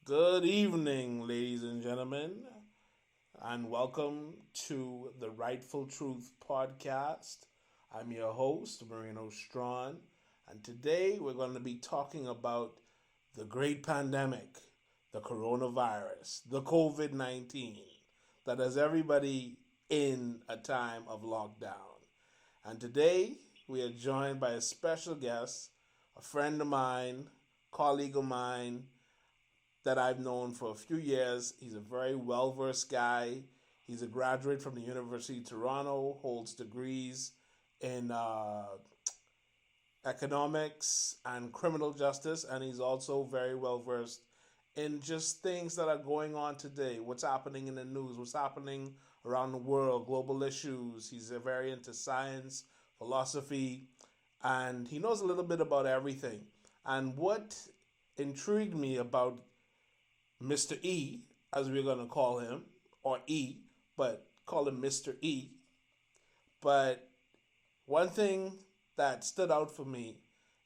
Good evening, ladies and gentlemen, and welcome to the Rightful Truth podcast. I'm your host, Marino Strawn, and today we're going to be talking about the great pandemic, the coronavirus, the COVID-19 that has everybody in a time of lockdown. And today we are joined by a special guest, a friend of mine, colleague of mine, that I've known for a few years. He's a very well versed guy. He's a graduate from the University of Toronto, holds degrees in economics and criminal justice, and he's also very well versed in just things that are going on today, what's happening in the news, what's happening around the world, global issues. He's very into science, philosophy, and he knows a little bit about everything. And what intrigued me about Mr. E, as we're going to call him, or E, but call him Mr. E. But one thing that stood out for me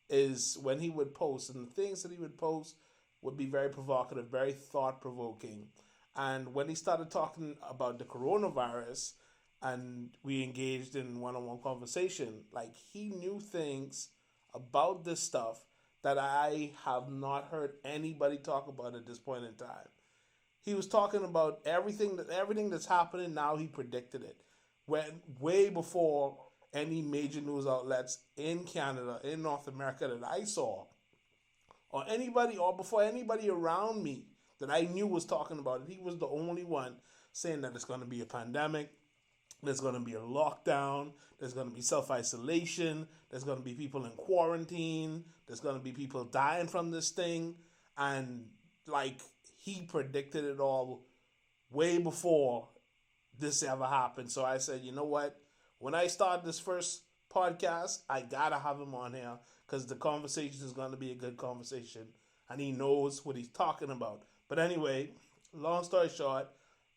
is when he would post, and the things that he would post would be very provocative, very thought provoking. And when he started talking about the coronavirus and we engaged in one on one conversation, like he knew things about this stuff that I have not heard anybody talk about at this point in time. He was talking about everything that's happening now. He predicted it when way before any major news outlets in Canada, in North America that I saw, or before anybody around me that I knew was talking about it. He was the only one saying that it's going to be a pandemic. There's going to be a lockdown. There's going to be self-isolation. There's going to be people in quarantine. There's going to be people dying from this thing. And, he predicted it all way before this ever happened. So I said, you know what? When I start this first podcast, I got to have him on here because the conversation is going to be a good conversation. And he knows what he's talking about. But anyway, long story short,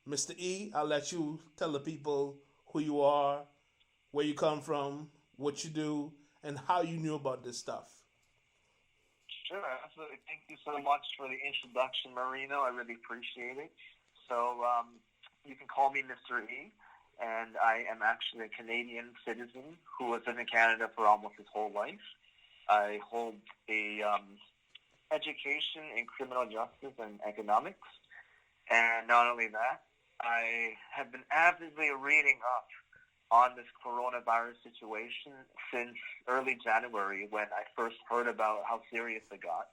Mr. E, I'll let you tell the people who you are, where you come from, what you do, and how you knew about this stuff. Sure, absolutely. Thank you so much for the introduction, Marino. I really appreciate it. So you can call me Mr. E, and I am actually a Canadian citizen who has lived in Canada for almost his whole life. I hold a education in criminal justice and economics, and not only that, I have been avidly reading up on this coronavirus situation since early January when I first heard about how serious it got.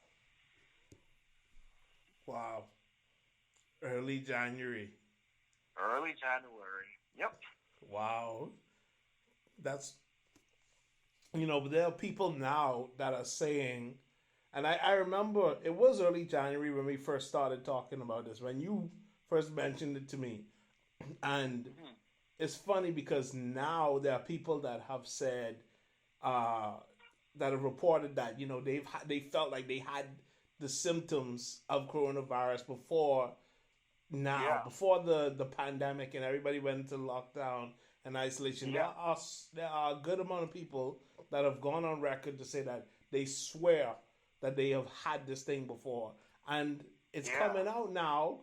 Wow. Early January. Early January. Yep. Wow. That's, but there are people now that are saying, and I remember it was early January when we first started talking about this, when you first mentioned it to me. And it's funny because now there are people that have said, that have reported that, they felt like they had the symptoms of coronavirus before before the pandemic and everybody went into lockdown and isolation. Yeah. There are a good amount of people that have gone on record to say that they swear that they have had this thing before. And it's coming out now,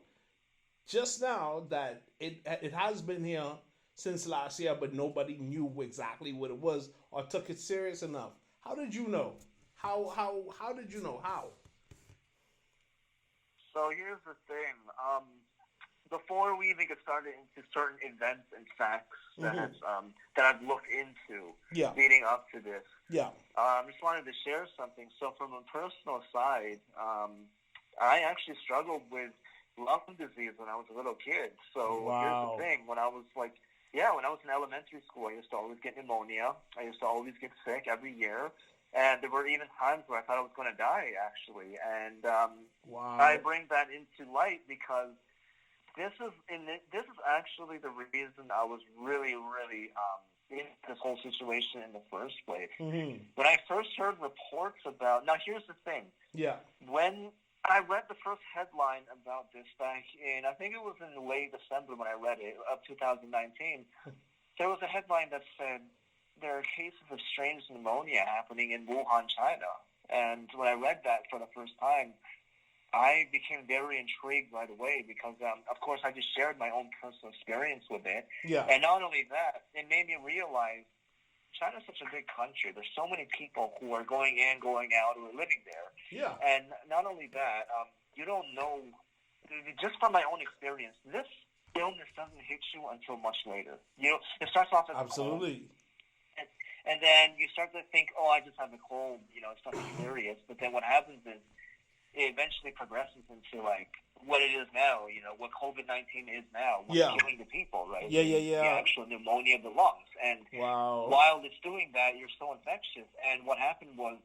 just now, that it has been here since last year, but nobody knew exactly what it was or took it serious enough. How did you know? How did you know? How? So here's the thing. Before we even get started into certain events and facts that I've looked into leading up to this, I just wanted to share something. So from a personal side, I actually struggled with lung disease when I was a little kid. So here's the thing. When I was in elementary school, I used to always get pneumonia. I used to always get sick every year. And there were even times where I thought I was going to die, actually. And I bring that into light because this is actually the reason I was really, really in this whole situation in the first place. Mm-hmm. When I first heard reports about... Now, here's the thing. Yeah. When I read the first headline about this back in, I think it was in late December when I read it, of 2019, there was a headline that said, there are cases of strange pneumonia happening in Wuhan, China. And when I read that for the first time, I became very intrigued right away because, of course, I just shared my own personal experience with it. Yeah. And not only that, it made me realize China's such a big country. There's so many people who are going in, going out, who are living there. Yeah. And not only that, you don't know, just from my own experience, this illness doesn't hit you until much later. It starts off as absolutely. A cold, and then you start to think, oh, I just have a cold, it's nothing serious. But then what happens is, it eventually progresses into like what it is now, what COVID-19 is now, what's killing the people, right? Yeah. The actual pneumonia of the lungs. And while it's doing that, you're so infectious. And what happened was,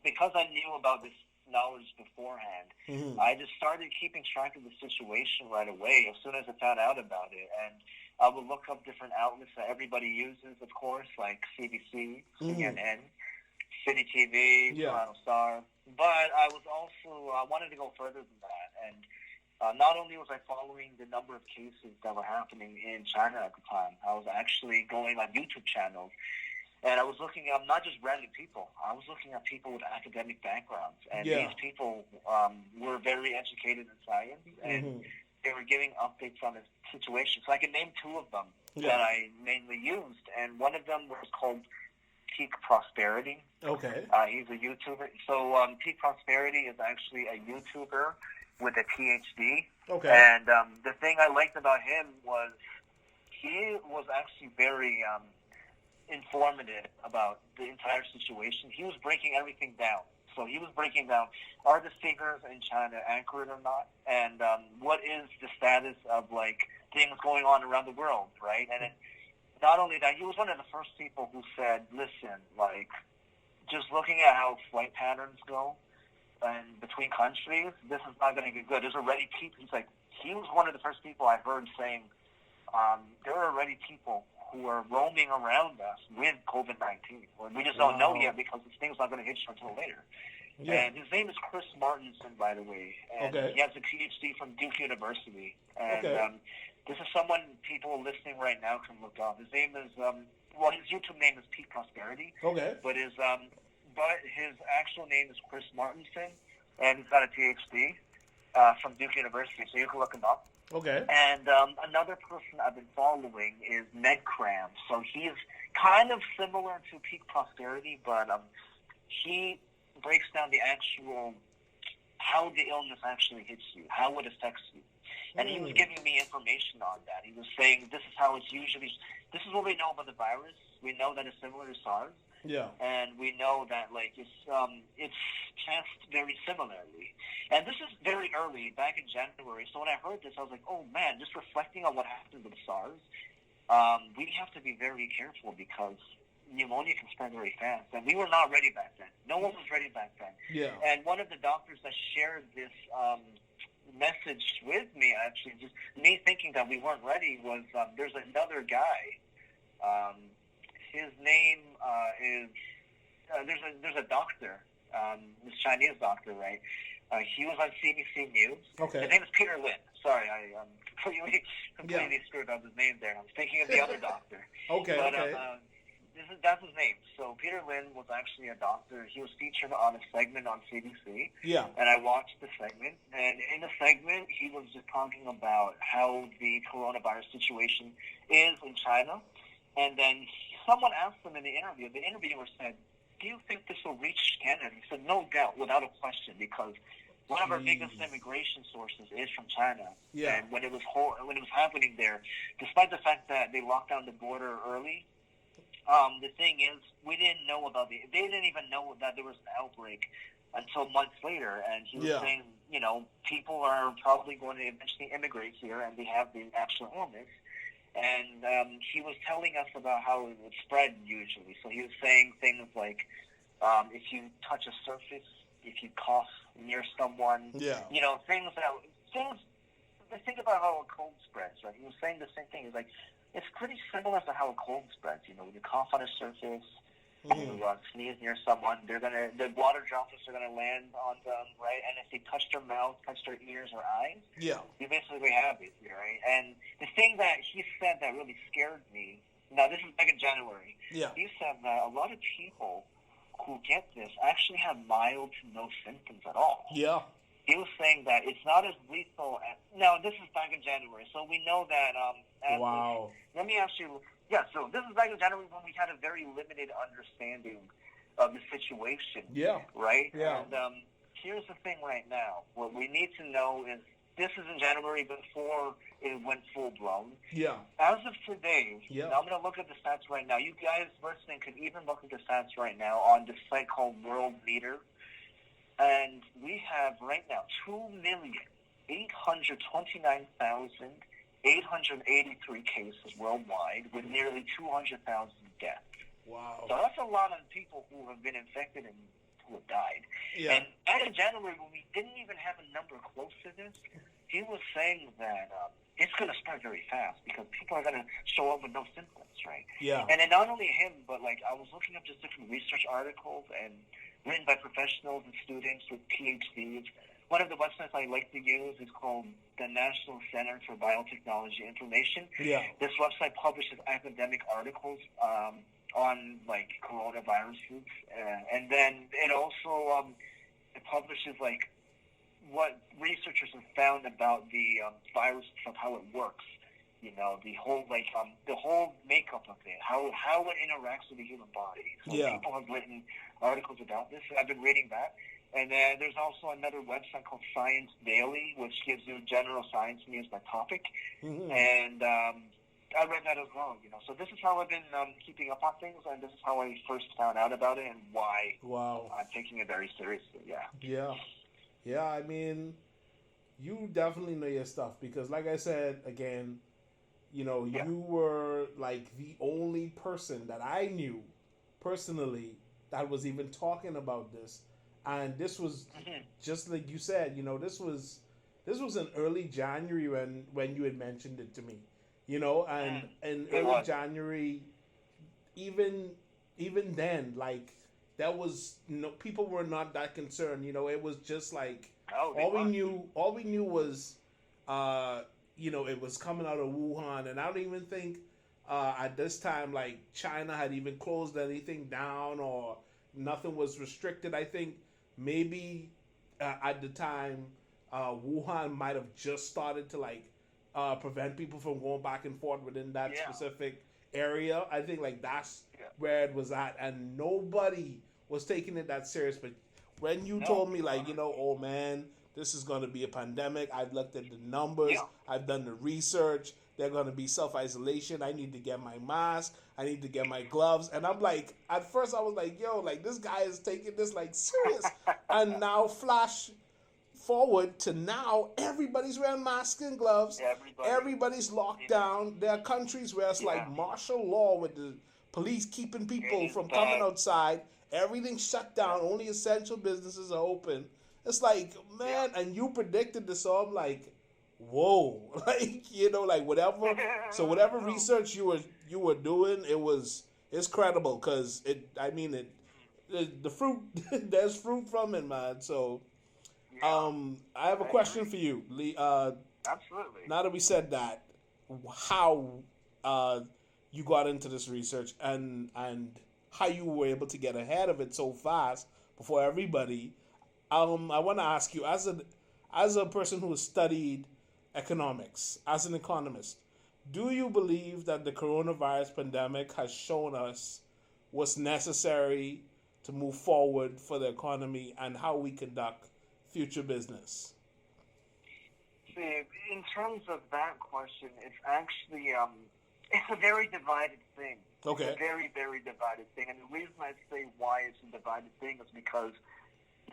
because I knew about this knowledge beforehand, I just started keeping track of the situation right away as soon as I found out about it. And I would look up different outlets that everybody uses, of course, like CBC, CNN, City TV, Toronto Star. But I was also wanted to go further than that, and not only was I following the number of cases that were happening in China at the time, I was actually going on YouTube channels, and I was looking at not just random people. I was looking at people with academic backgrounds, and these people were very educated in science, and they were giving updates on the situation. So I can name two of them that I mainly used, and one of them was called Peak Prosperity. Okay. He's a YouTuber. So Peak Prosperity is actually a YouTuber with a PhD. Okay. And the thing I liked about him was he was actually very informative about the entire situation. He was breaking everything down. So he was breaking down, are the figures in China accurate or not? And what is the status of, like, things going on around the world, right? And not only that, he was one of the first people who said, listen, like, just looking at how flight patterns go and between countries, this is not going to get good. There's already people, he was one of the first people I heard saying, there are already people who are roaming around us with COVID-19. We just don't know yet because this thing's not going to hit you until later. Yeah. And his name is Chris Martinson, by the way. And he has a PhD from Duke University. And this is someone people listening right now can look up. His name is, his YouTube name is Peak Prosperity. Okay. But his actual name is Chris Martinson, and he's got a PhD from Duke University, so you can look him up. Okay. And another person I've been following is Medcram. So he's kind of similar to Peak Prosperity, but he breaks down the actual, how the illness actually hits you, how it affects you. And he was giving me information on that. He was saying, this is how it's usually, this is what we know about the virus. We know that it's similar to SARS. Yeah. And we know that, like, it's passed very similarly. And this is very early, back in January. So when I heard this, I was like, oh, man, just reflecting on what happened with SARS, we have to be very careful because pneumonia can spread very fast. And we were not ready back then. No one was ready back then. Yeah. And one of the doctors that shared this message with me, actually, just me thinking that we weren't ready, was there's another guy. His name is there's a doctor, this Chinese doctor, right? He was on CBC News. Okay. His name is Peter Lin. Sorry, I completely screwed up his name there. I was thinking of the other doctor. Okay. But, that's his name. So Peter Lin was actually a doctor. He was featured on a segment on CBC. Yeah. And I watched the segment. And in the segment, he was just talking about how the coronavirus situation is in China. And then someone asked him in the interview, the interviewer said, do you think this will reach Canada? He said, no doubt, without a question, because one of our biggest immigration sources is from China. Yeah. And when it was happening there, despite the fact that they locked down the border early, the thing is, they didn't even know that there was an outbreak until months later. And he was saying, people are probably going to eventually immigrate here, and they have the actual illness. And he was telling us about how it would spread usually. So he was saying things like, if you touch a surface, if you cough near someone, think about how a cold spreads, right? He was saying the same thing. He's like, it's pretty similar to how a cold spreads. When you cough on a surface, you sneeze near someone, the water droplets are going to land on them, right? And if they touch their mouth, touch their ears or eyes, you basically have it, right? And the thing that he said that really scared me, now this is back in January, he said that a lot of people who get this actually have mild to no symptoms at all. Yeah. he was saying that it's not as lethal as... No, this is back in January. So we know that... wow. Let me ask you... Yeah, so this is back in January when we had a very limited understanding of the situation. Yeah. Right? Yeah. And here's the thing right now. What we need to know is this is in January before it went full-blown. Yeah. As of today, yeah. Now I'm going to look at the stats right now. You guys listening can even look at the stats right now on this site called Worldmeter. And we have right now 2,829,883 cases worldwide with nearly 200,000 deaths. Wow. So that's a lot of people who have been infected and who have died. Yeah. And in January, when we didn't even have a number close to this, he was saying that it's going to spread very fast because people are going to show up with no symptoms, right? Yeah. And then not only him, but like I was looking up just different research articles and written by professionals and students with PhDs. One of the websites I like to use is called the National Center for Biotechnology Information. Yeah. This website publishes academic articles on like coronaviruses, and then it also it publishes like what researchers have found about the virus of how it works. You know, the whole the whole makeup of it, how it interacts with the human body. So people have written articles about this. I've been reading that. And then there's also another website called Science Daily, which gives you general science news by topic. Mm-hmm. And I read that as well, you know. So this is how I've been keeping up on things, and this is how I first found out about it and why I'm taking it very seriously, Yeah, I mean, you definitely know your stuff because, like I said, again, you know, you were like the only person that I knew personally that was even talking about this. And this was just like you said, you know, this was in early January when you had mentioned it to me, you know, and in early January, even then, like that was people were not that concerned, you know. It was just like all we knew was, you know, it was coming out of Wuhan, and I don't even think at this time like China had even closed anything down or nothing was restricted. I think. Maybe at the time, Wuhan might have just started to like prevent people from going back and forth within that specific area. I think like that's where it was at, and nobody was taking it that serious. But when you told me like, you know, oh man, this is going to be a pandemic. I've looked at the numbers. I've done the research. They're going to be self-isolation. I need to get my mask. I need to get my gloves. And I'm like, at first I was like, yo, like this guy is taking this like serious. And now flash forward to now, everybody's wearing masks and gloves. Everybody's locked down. There are countries where it's like martial law with the police keeping people from coming outside. Everything's shut down. Only essential businesses are open. It's like, man, and you predicted this, so I'm like, whoa, like, you know, like whatever. So whatever research you were doing, it's credible because the fruit there's fruit from it, man. So I have a question for you, Lee. Absolutely. Now that we said that, how you got into this research and how you were able to get ahead of it so fast before everybody. I want to ask you, as a person who has studied economics, as an economist, do you believe that the coronavirus pandemic has shown us what's necessary to move forward for the economy and how we conduct future business? See, in terms of that question, it's actually it's a very divided thing. Okay. It's a very, very divided thing. And the reason I say why it's a divided thing is because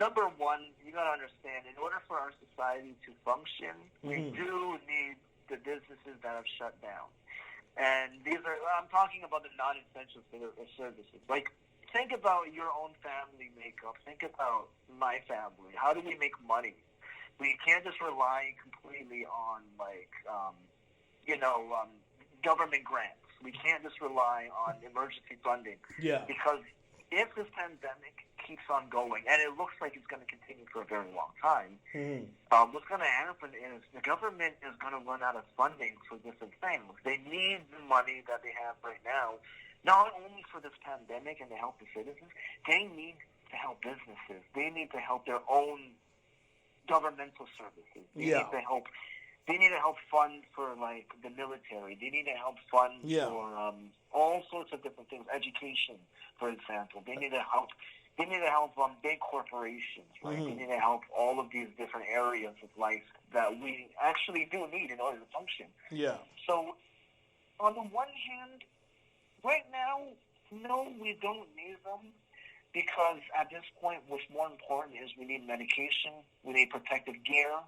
number one, you got to understand, in order for our society to function, we do need the businesses that have shut down. And I'm talking about the non-essential services. Like, think about your own family makeup. Think about my family. How do we make money? We can't just rely completely on, like, government grants. We can't just rely on emergency funding. Yeah. Because if this pandemic keeps on going, and it looks like it's going to continue for a very long time, what's going to happen is the government is going to run out of funding for different things. They need the money that they have right now, not only for this pandemic and to help the citizens, they need to help businesses. They need to help their own governmental services. They need to help. They need to help fund for like the military. They need to help fund for all sorts of different things. Education, for example. They need to help. They need to help big corporations, right? They need to help all of these different areas of life that we actually do need in order to function. Yeah. So, on the one hand, right now, no, we don't need them, because at this point, what's more important is we need medication, we need protective gear,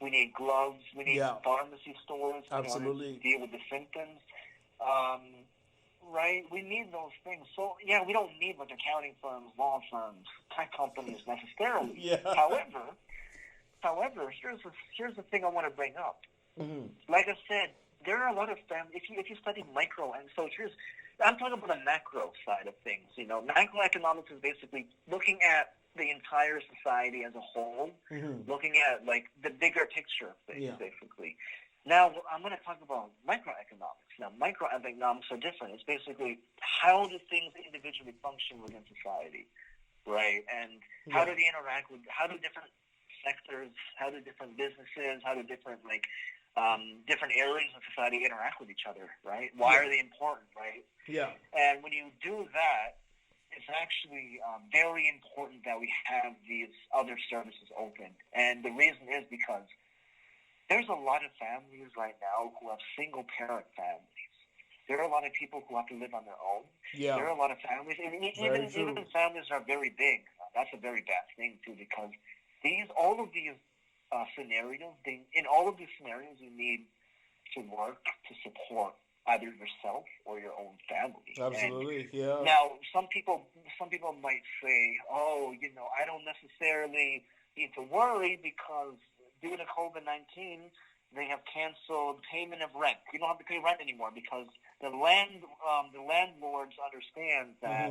we need gloves, we need pharmacy stores in order to deal with the symptoms. Right? We need those things. So, yeah, we don't need like accounting firms, law firms, tech companies necessarily. Yeah. However, here's the thing I want to bring up. Like I said, there are a lot of families. If you study micro, and so I'm talking about the macro side of things. You know, macroeconomics is basically looking at the entire society as a whole, looking at like the bigger picture of things, basically. Now, I'm going to talk about microeconomics. Now, microeconomics are different. It's basically how do things individually function within society, right? And how do they interact with, how do different sectors, how do different businesses, how do different, like, different areas of society interact with each other, right? Why are they important, right? Yeah. And when you do that, it's actually very important that we have these other services open. And the reason is because there's a lot of families right now who have single-parent families. There are a lot of people who have to live on their own. Yeah. There are a lot of families, and even families are very big. That's a very bad thing too, because all of these scenarios, in all of these scenarios, you need to work to support either yourself or your own family. Absolutely, yeah. Now, some people might say, "Oh, you know, I don't necessarily need to worry because due to COVID-19, they have canceled payment of rent. You don't have to pay rent anymore because the landlords understand that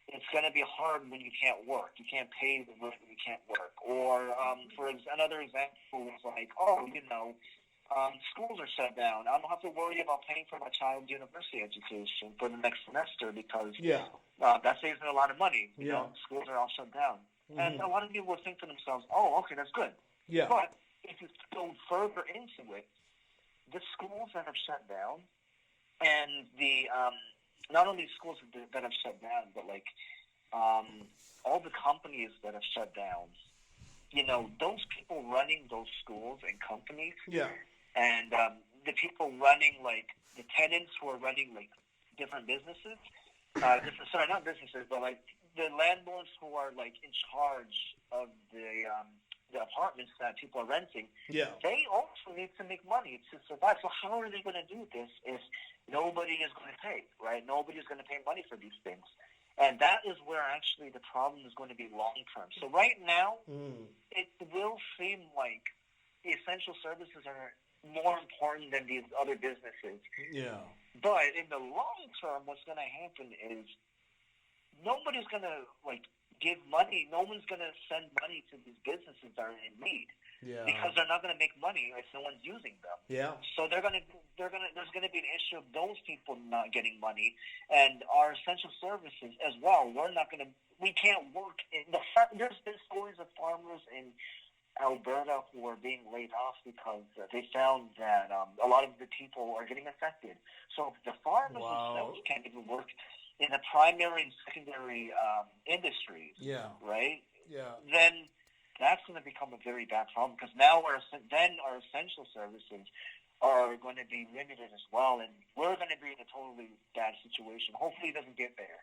it's going to be hard when you can't work. You can't pay the rent when you can't work." Or for another example was like, "Oh, you know, schools are shut down. I don't have to worry about paying for my child's university education for the next semester because that saves me a lot of money. You know, schools are all shut down." And a lot of people would think to themselves, "Oh, okay, that's good." Yeah. But if you go further into it, the schools that have shut down, and the not only schools that have shut down, but like all the companies that have shut down, you know, those people running those schools and companies, and the people running, like the tenants who are running like different businesses, not businesses, but like the landlords who are like in charge of the apartments that people are renting, they also need to make money to survive. So how are they going to do this if nobody is going to pay, right? Nobody is going to pay money for these things. And that is where actually the problem is going to be long-term. So right now, it will seem like essential services are more important than these other businesses. Yeah. But in the long term, what's going to happen is nobody's going to, like, give money. No one's going to send money to these businesses that are in need, because they're not going to make money if no one's using them. Yeah. So there's going to be an issue of those people not getting money, and our essential services as well. We can't work there's been stories of farmers in Alberta who are being laid off because they found that a lot of the people are getting affected. So if the farmers themselves can't even work in the primary and secondary industries, right? Yeah. Then that's going to become a very bad problem, because now our essential services are going to be limited as well, and we're going to be in a totally bad situation. Hopefully it doesn't get there.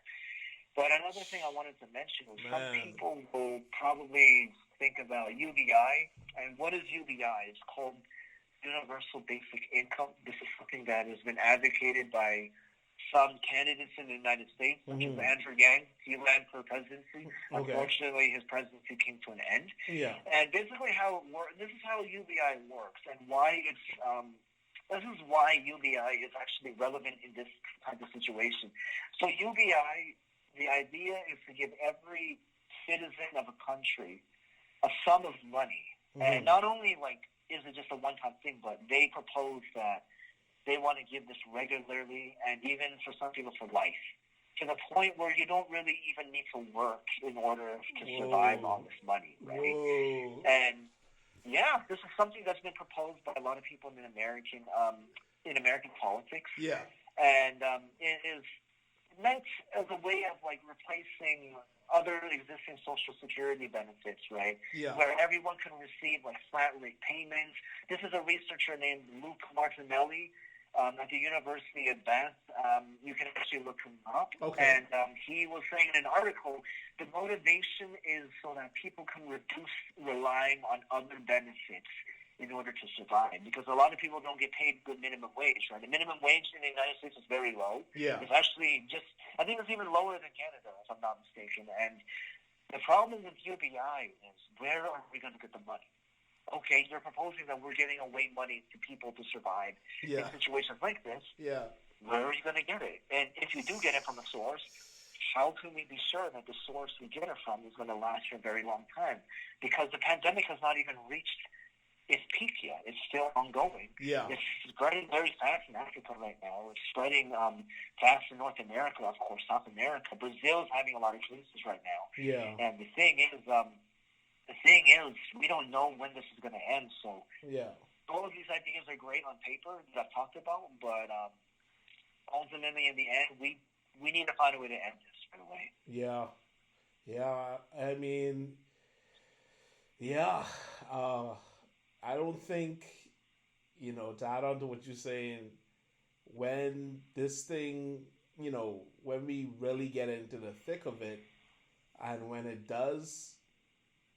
But another thing I wanted to mention was some people will probably think about UBI. And what is UBI? It's called Universal Basic Income. This is something that has been advocated by some candidates in the United States, such as Andrew Yang. He ran for presidency. Okay. Unfortunately, his presidency came to an end. Yeah. And basically how it works, this is how UBI works, and why it's this is why UBI is actually relevant in this type of situation. So UBI, the idea is to give every citizen of a country a sum of money. And not only like is it just a one-time thing, but they propose that they want to give this regularly, and even for some people for life, to the point where you don't really even need to work in order to survive on this money, right? And Yeah, this is something that's been proposed by a lot of people in American politics. Yeah. And it is meant as a way of like replacing other existing Social Security benefits, right? Yeah. Where everyone can receive like flat rate payments. This is a researcher named Luke Martinelli at the University of Bath. You can actually look him up. Okay. And he was saying in an article, the motivation is so that people can reduce relying on other benefits in order to survive, because a lot of people don't get paid good minimum wage, right? The minimum wage in the United States is very low. Yeah. It's actually I think it's even lower than Canada, if I'm not mistaken. And the problem with UBI is, where are we going to get the money? Okay, you're proposing that we're giving away money to people to survive in situations like this. Yeah. Where are you going to get it? And if you do get it from a source, how can we be sure that the source we get it from is going to last for a very long time? Because the pandemic has not even reached its peak yet. It's still ongoing. Yeah. It's spreading very fast in Africa right now. It's spreading fast in North America, of course, South America. Brazil is having a lot of cases right now. Yeah. And the thing is, we don't know when this is going to end. So all of these ideas are great on paper that I've talked about, but ultimately, in the end, we need to find a way to end this right away. Yeah. Yeah. I mean, yeah. I don't think, to add on to what you're saying, when this thing, when we really get into the thick of it, and when it does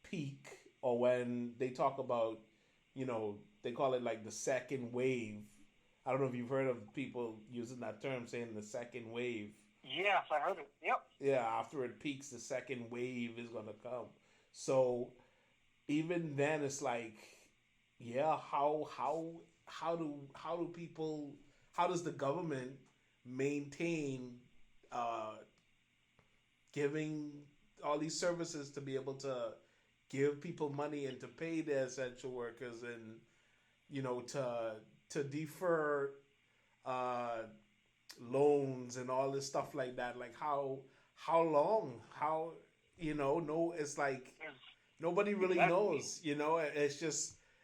peak, or when they talk about, they call it like the second wave. I don't know if you've heard of people using that term, saying the second wave. Yes, I heard it. Yep. Yeah, after it peaks, the second wave is going to come. So even then, it's like, yeah, how does the government maintain giving all these services to be able to give people money and to pay their essential workers, and to defer loans and all this stuff like that? Like how long, no, it's like nobody really knows.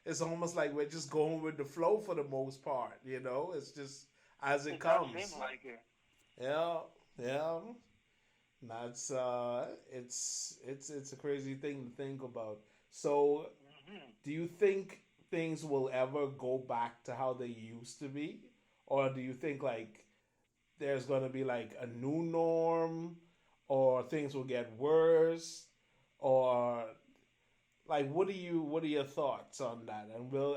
It's almost like we're just going with the flow for the most part. It's just as it comes. Does seem like it. Yeah. That's it's a crazy thing to think about. So, do you think things will ever go back to how they used to be, or do you think like there's gonna be like a new norm, or things will get worse, or like what are your thoughts on that,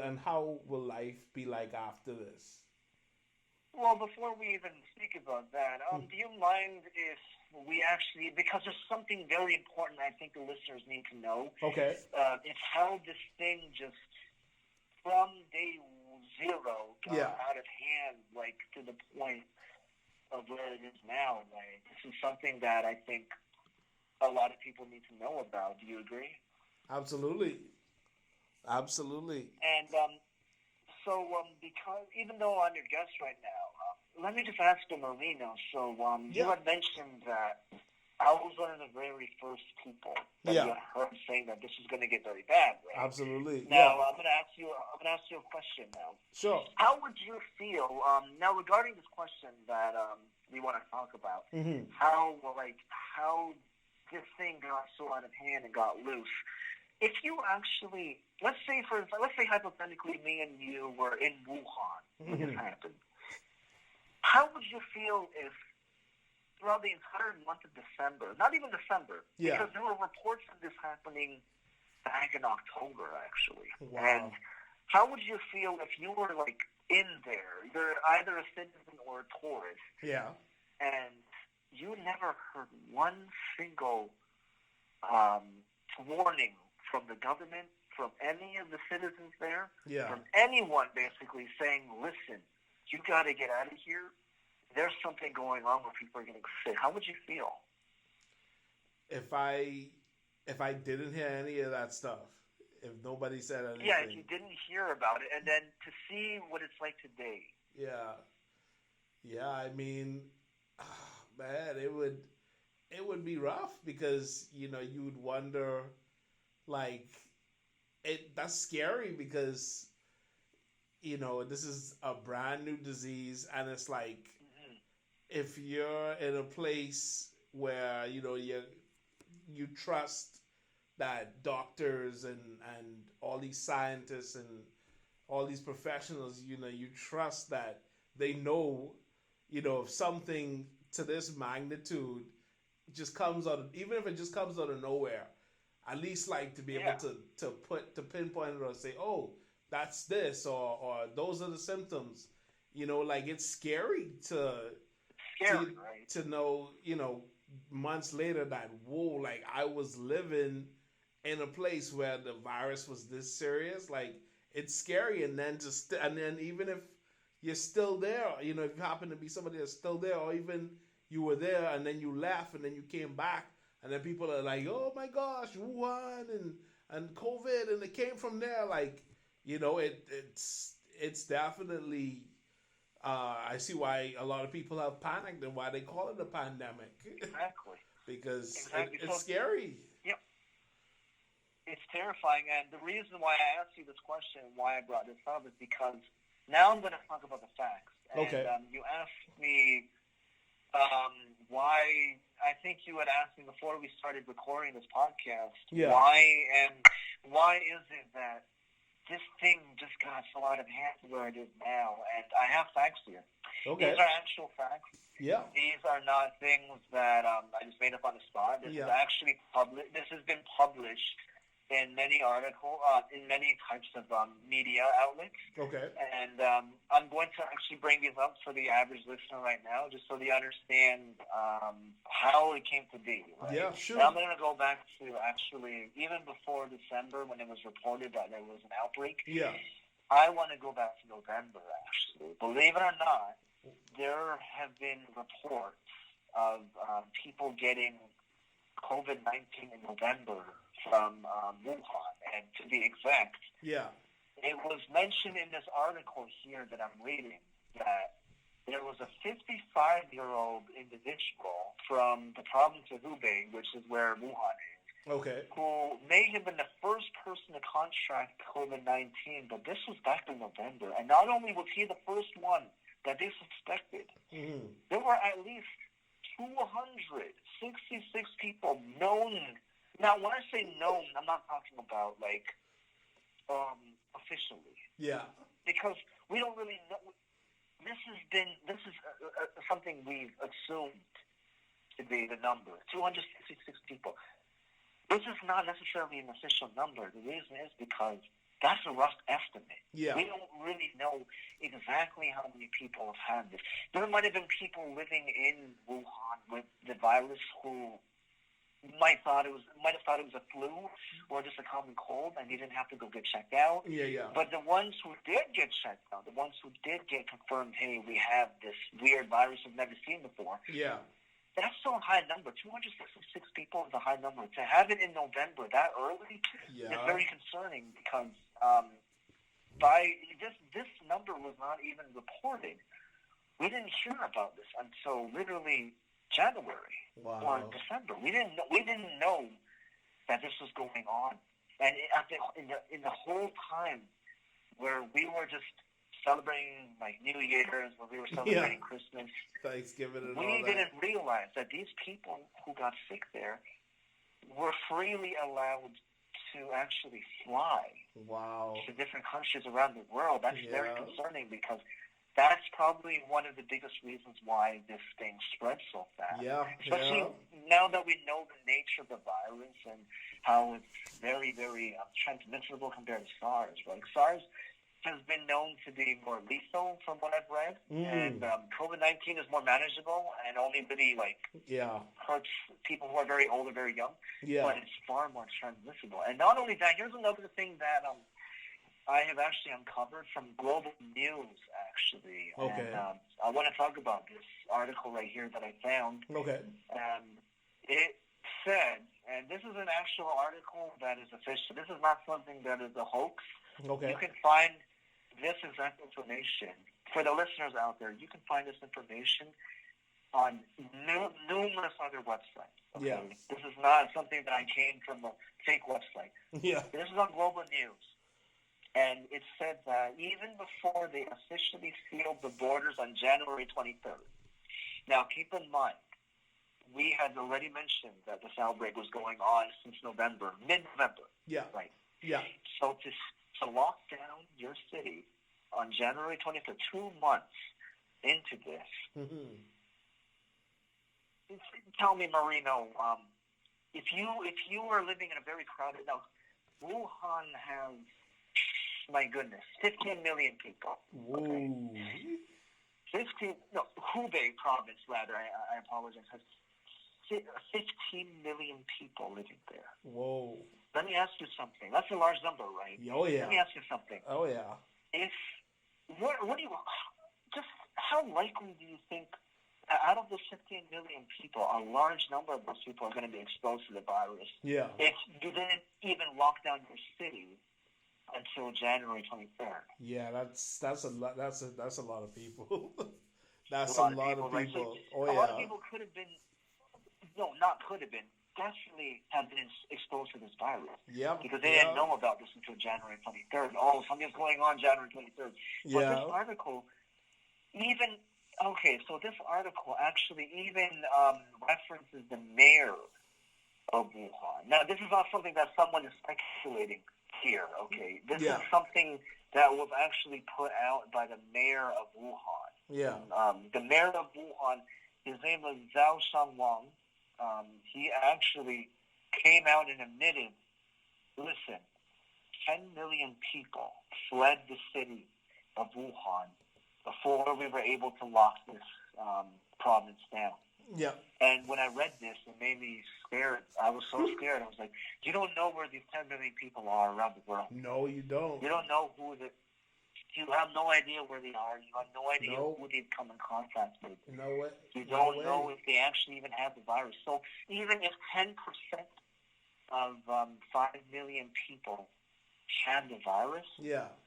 and how will life be like after this? Well, before we even speak about that, do you mind if we actually, because there's something very important I think the listeners need to know. Okay. It's how this thing just, from day zero, got out of hand, like to the point of where it is now. Like, this is something that I think a lot of people need to know about. Do you agree? Absolutely. And so, because even though I'm your guest right now, let me just ask you, Marino. So, you had mentioned that I was one of the very first people that you heard saying that this is going to get very bad, right? Absolutely. Now, I'm going to ask you a question now. Sure. How would you feel now regarding this question that we want to talk about? Mm-hmm. How this thing got so out of hand and got loose? If you actually, let's say hypothetically, me and you were in Wuhan when this happened, how would you feel if throughout the entire month of December, not even December, because there were reports of this happening back in October, actually. Wow. And how would you feel if you were like in there, you're either a citizen or a tourist, and you never heard one single warning from the government, from any of the citizens there, from anyone basically saying, listen, you got to get out of here. There's something going on where people are getting sick. How would you feel? If I didn't hear any of that stuff, if nobody said anything. Yeah, if you didn't hear about it, and then to see what it's like today. Yeah, I mean, man, it would be rough, because, you would wonder, like, that's scary because this is a brand new disease, and it's like if you're in a place where you trust that doctors and all these scientists and all these professionals, you trust that they know, if something to this magnitude just comes out of, even if it just comes out of nowhere, at least like to be able to pinpoint it or say, oh, that's this, or those are the symptoms. Like it's scary to know, months later that, whoa, like I was living in a place where the virus was this serious. Like it's scary. And then even if you're still there, if you happen to be somebody that's still there, or even you were there and then you left and then you came back, and then people are like, oh my gosh, Wuhan and COVID, and it came from there. Like, it's definitely, I see why a lot of people have panicked and why they call it a pandemic. Exactly. Because it's scary. Yep. It's terrifying. And the reason why I asked you this question and why I brought this up is because now I'm going to talk about the facts. And, okay. You asked me why. I think you had asked me before we started recording this podcast. Yeah. Why is it that this thing just got so out of hand where it is now? And I have facts here. Okay. These are actual facts. Yeah. These are not things that I just made up on the spot. This is actually published. This has been published in many articles, in many types of media outlets. Okay. And I'm going to actually bring these up for the average listener right now, just so they understand how it came to be. Right? Yeah, sure. Now I'm going to go back to actually even before December when it was reported that there was an outbreak. Yeah. I want to go back to November, actually. Believe it or not, there have been reports of people getting COVID-19 in November from Wuhan, and to be exact, it was mentioned in this article here that I'm reading that there was a 55-year-old individual from the province of Hubei, which is where Wuhan is, who may have been the first person to contract COVID-19, but this was back in November, and not only was he the first one that they suspected, there were at least 266 people known. Now, when I say known, I'm not talking about, like, officially. Yeah. Because we don't really know. This is something we've assumed to be the number, 266 people. This is not necessarily an official number. The reason is because that's a rough estimate. Yeah. We don't really know exactly how many people have had this. There might have been people living in Wuhan with the virus who might have thought it was a flu or just a common cold, and they didn't have to go get checked out. Yeah. But the ones who did get checked out, the ones who did get confirmed, hey, we have this weird virus we've never seen before. Yeah. That's still a high number. 266 people is a high number. To have it in November that early is very concerning because by this number was not even reported. We didn't hear about this until literally January or December. We didn't know that this was going on, and in the whole time where we were just celebrating like New Year's, where we were celebrating Christmas, Thanksgiving, and we didn't realize that these people who got sick there were freely allowed to actually fly to different countries around the world. That's very concerning because that's probably one of the biggest reasons why this thing spread so fast. Especially now that we know the nature of the virus and how it's very, very transmissible compared to SARS. Right? SARS has been known to be more lethal from what I've read, and COVID-19 is more manageable and only really hurts people who are very old or very young. But it's far more transmissible. And not only that, here's another thing that I have actually uncovered from Global News, actually. And I want to talk about this article right here that I found. It said, and this is an actual article that is official. This is not something that is a hoax. You can find this exact information. For the listeners out there, you can find this information on numerous other websites. Okay? Yeah. This is not something that I came from a fake website. Yeah. This is on Global News. And it said that even before they officially sealed the borders on January 23rd. Now, keep in mind, we had already mentioned that this outbreak was going on since November, mid-November. Yeah. Right. Yeah. So to lock down your city on January 23rd, 2 months into this, mm-hmm. Tell me, Marino, if you are living in a very crowded, now, Wuhan has, my goodness, 15 million people. Okay. 15, no, Hubei province, rather, I apologize, has 15 million people living there. Whoa. Let me ask you something. That's a large number, right? Oh, yeah. Let me ask you something. Oh, yeah. What do you, just how likely do you think, out of the 15 million people, a large number of those people are going to be exposed to the virus? Yeah. If you didn't even lock down your city until January 23rd. Yeah, that's a lot. That's a lot of people. That's a lot of people. Right? So oh, a yeah. lot of people could have been, no, not could have been, definitely have been exposed to this virus. Yeah. Because they didn't know about this until January 23rd. Oh, something's going on January 23rd. Yeah. But this article, even, okay, so this article actually even references the mayor of Wuhan. Now, this is not something that someone is speculating here, okay? This is something that was actually put out by the mayor of Wuhan. Yeah. The mayor of Wuhan, his name was Zhao Shangwang. He actually came out and admitted, listen, 10 million people fled the city of Wuhan before we were able to lock this province down. Yeah. And when I read this, it made me scared. I was so scared. I was like, you don't know where these 10 million people are around the world. No, you don't. You don't know who the... You have no idea where they are. You have no idea who they've come in contact with. You don't know if they actually even have the virus. So even if 10% of 5 million people had the virus,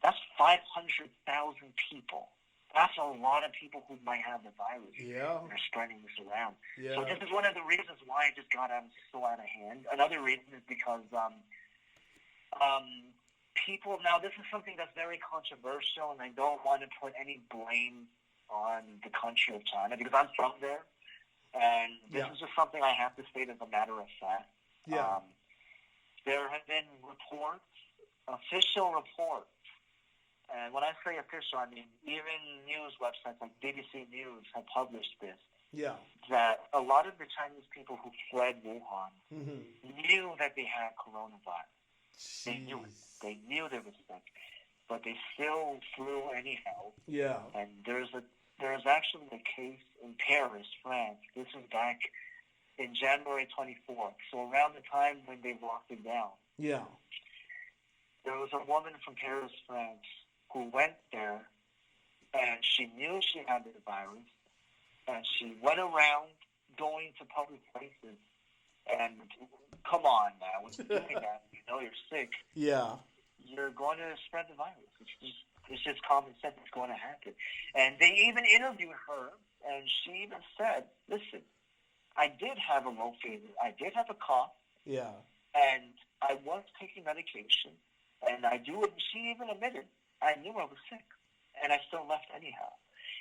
that's 500,000 people. That's a lot of people who might have the virus. Yeah. And they're spreading this around. Yeah. So this is one of the reasons why it just got so out of hand. Another reason is because people, now this is something that's very controversial, and I don't want to put any blame on the country of China because I'm from there, and this is just something I have to state as a matter of fact. Yeah. There have been reports, official reports, and when I say official, I mean even news websites like BBC News have published this, that a lot of the Chinese people who fled Wuhan knew that they had coronavirus. Jeez. They knew it. They knew they were sick, but they still flew anyhow. Yeah. And there's actually a case in Paris, France. This was back in January 24th. So around the time when they locked it down. Yeah. There was a woman from Paris, France, who went there, and she knew she had the virus, and she went around going to public places. And come on now, when you're doing that, you know you're sick. Yeah. You're going to spread the virus. It's just common sense. It's going to happen. And they even interviewed her, and she even said, listen, I did have a low fever. I did have a cough. Yeah. And I was taking medication. And she even admitted, I knew I was sick. And I still left anyhow.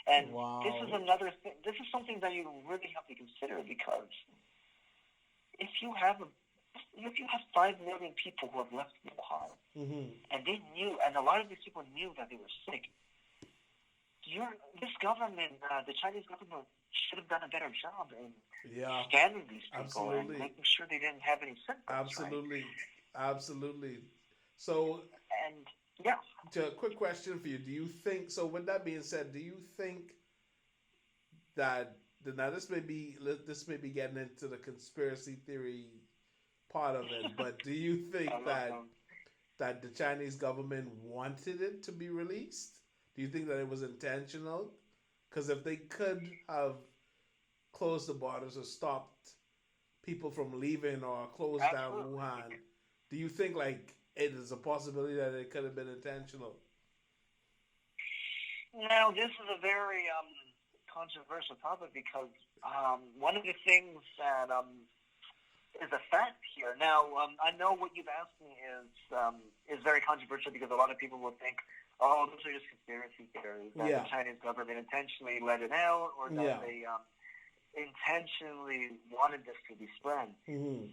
And this is another thing. This is something that you really have to consider because if you have 5 million people who have left Wuhan, and they knew, and a lot of these people knew that they were sick, this government, the Chinese government, should have done a better job in scanning these people and making sure they didn't have any symptoms. Absolutely, right? Absolutely. So, a quick question for you: do you think? So, with that being said, do you think that now this may be getting into the conspiracy theory part of it, but do you think that the Chinese government wanted it to be released? Do you think that it was intentional? Because if they could have closed the borders or stopped people from leaving or closed down Wuhan, do you think it is a possibility that it could have been intentional? Now, this is a very controversial topic because one of the things that is a fact here. Now, I know what you've asked me is very controversial because a lot of people will think, oh, those are just conspiracy theories, that the Chinese government intentionally let it out or that they intentionally wanted this to be spread. Mm-hmm.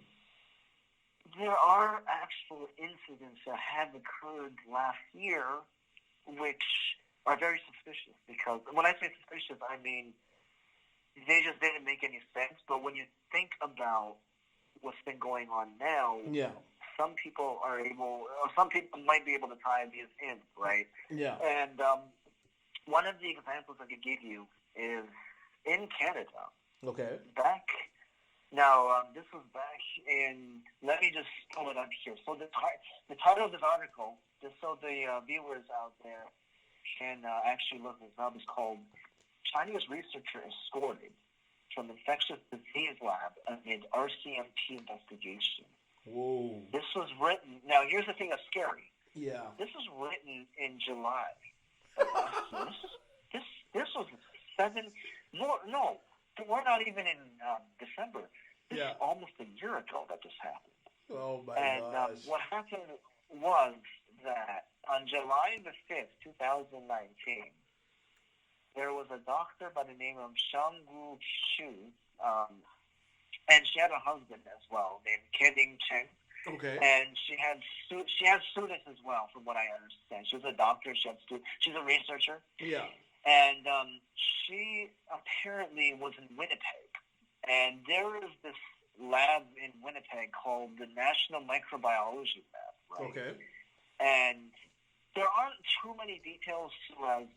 There are actual incidents that have occurred last year which are very suspicious because when I say suspicious, I mean they just didn't make any sense. But when you think about what's been going on now, some people might be able to tie these in, right? Yeah. And one of the examples I could give you is in Canada. Okay. This was back in. Let me just pull it up here. So the title of this article, just so the viewers out there can actually look this up, is called "Chinese Researcher Escorted from Infectious Disease Lab Amid RCMP Investigation." Whoa. This was written. Now, here's the thing that's scary. Yeah. This was written in July. This was we're not even in December. This is almost a year ago that this happened. Oh, my gosh. And what happened was that on July the 5th, 2019, there was a doctor by the name of Shanggu Xu, and she had a husband as well named Keding Chen. Okay. And she had students as well, from what I understand. She was a doctor. She's a researcher. Yeah. And she apparently was in Winnipeg. And there is this lab in Winnipeg called the National Microbiology Lab, right? Okay. And there aren't too many details to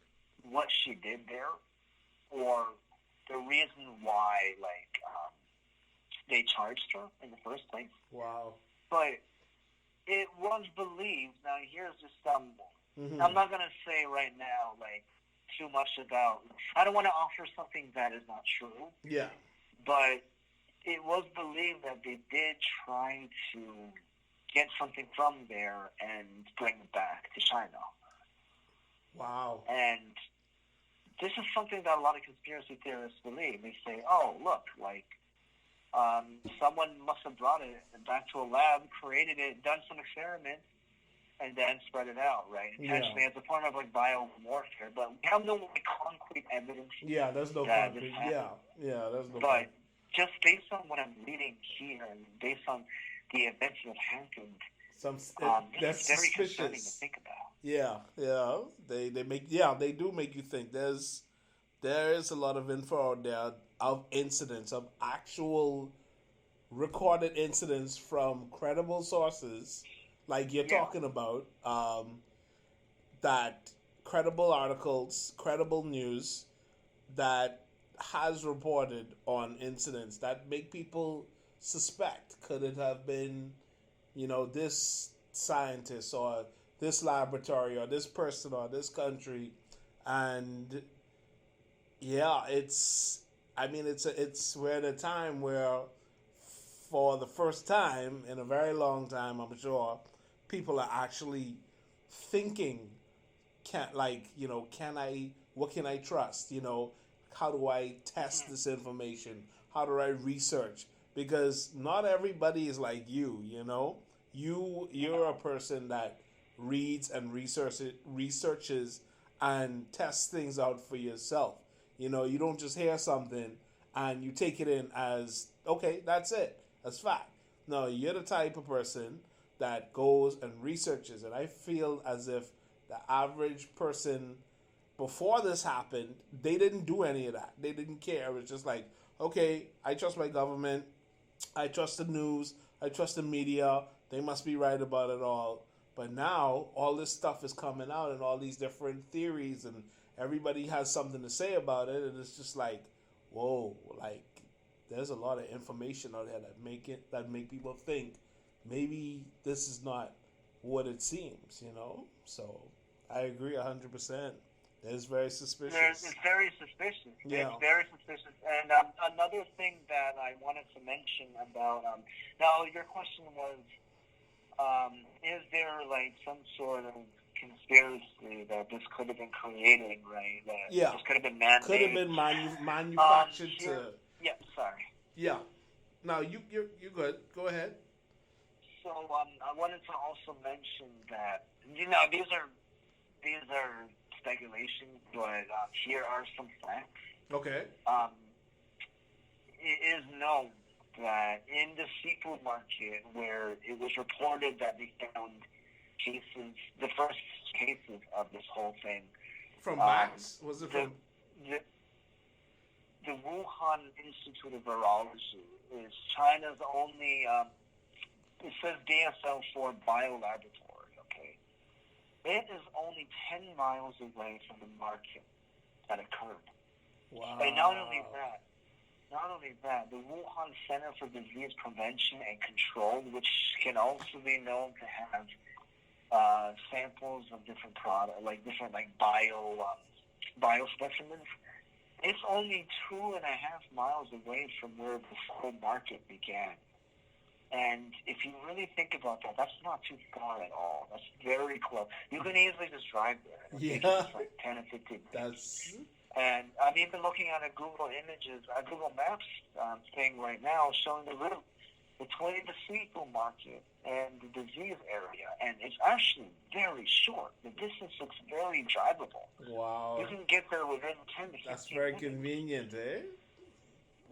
what she did there or the reason why, they charged her in the first place. Wow. But it was believed. Now, here's just I'm not going to say right now, too much about. I don't want to offer something that is not true. Yeah. But it was believed that they did try to get something from there and bring it back to China. Wow. And this is something that a lot of conspiracy theorists believe. They say, oh, look, someone must have brought it back to a lab, created it, done some experiments, and then spread it out, right? Intentionally, as a form of biowarfare. But we have no concrete evidence. Yeah, there's no concrete. Yeah, there's no. But just based on what I'm reading here, and based on the events that have happened, that's very suspicious. Concerning to think about. Yeah, they do make you think. There is a lot of info out there of incidents, of actual recorded incidents from credible sources, like you're talking about, that credible articles, credible news that has reported on incidents that make people suspect, could it have been, this scientist or this laboratory or this person or this country. And we're at a time where, for the first time in a very long time, I'm sure, people are actually thinking, what can I trust? How do I test this information? How do I research? Because not everybody is like you, You're a person that reads and researches and tests things out for yourself. You don't just hear something and you take it in as, okay, that's it. That's fact. No, you're the type of person that goes and researches. And I feel as if the average person before this happened, they didn't do any of that. They didn't care. It was just like, okay, I trust my government. I trust the news. I trust the media. They must be right about it all. But now all this stuff is coming out and all these different theories and everybody has something to say about it. And it's just like, whoa, there's a lot of information out there that make people think maybe this is not what it seems, So I agree 100%. It's very suspicious. It's very suspicious. Yeah. It's very suspicious. And another thing that I wanted to mention about, now your question was, is there some sort of conspiracy that this could have been created, right? That this could have been man-made. Could have been manufactured Yeah, sorry. Yeah. No, you're good. Go ahead. So I wanted to also mention that these are speculations, but here are some facts. Okay. It is known that in the seafood market, where it was reported that they found the first cases of this whole thing. From Max? Was it from? The Wuhan Institute of Virology is China's only, it says DSL-4 biolaboratory, okay? It is only 10 miles away from the market that occurred. Wow. And not only that, the Wuhan Center for Disease Prevention and Control, which can also be known to have samples of different products, different bio specimens. It's only 2.5 miles away from where this whole market began. And if you really think about that, that's not too far at all. That's very close. You can easily just drive there. Yeah. It's like 10 or 15 minutes. And I'm even looking at a Google Maps thing right now showing the route between the seafood market and the disease area, and it's actually very short. The distance looks very drivable. Wow. You can get there within 10 to 15 minutes. That's very convenient, eh?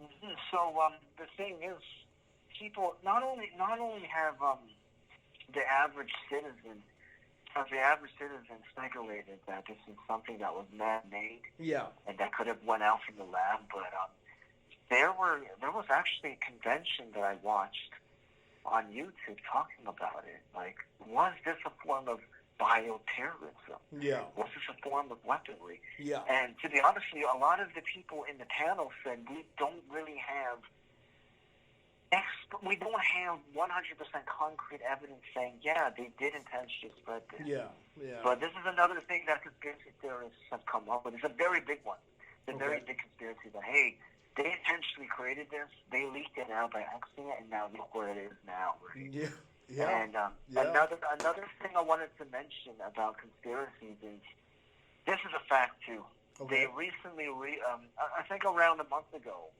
Mm-hmm. So the thing is, people not only have the average citizen speculated that this is something that was man-made, and that could have went out from the lab, but there was actually a convention that I watched on YouTube talking about it. Like, was this a form of bioterrorism? Yeah. Was this a form of weaponry? Yeah. And to be honest with you, a lot of the people in the panel said we don't have 100% concrete evidence saying, yeah, they did intentionally spread this. Yeah, yeah. But this is another thing that conspiracy theorists have come up with. It's a very big one. It's a very big conspiracy that, hey, they intentionally created this, they leaked it out by accident, and now look where it is now. Right? Yeah, yeah. And another thing I wanted to mention about conspiracies is, this is a fact too. Okay. They recently, I think around 2 months ago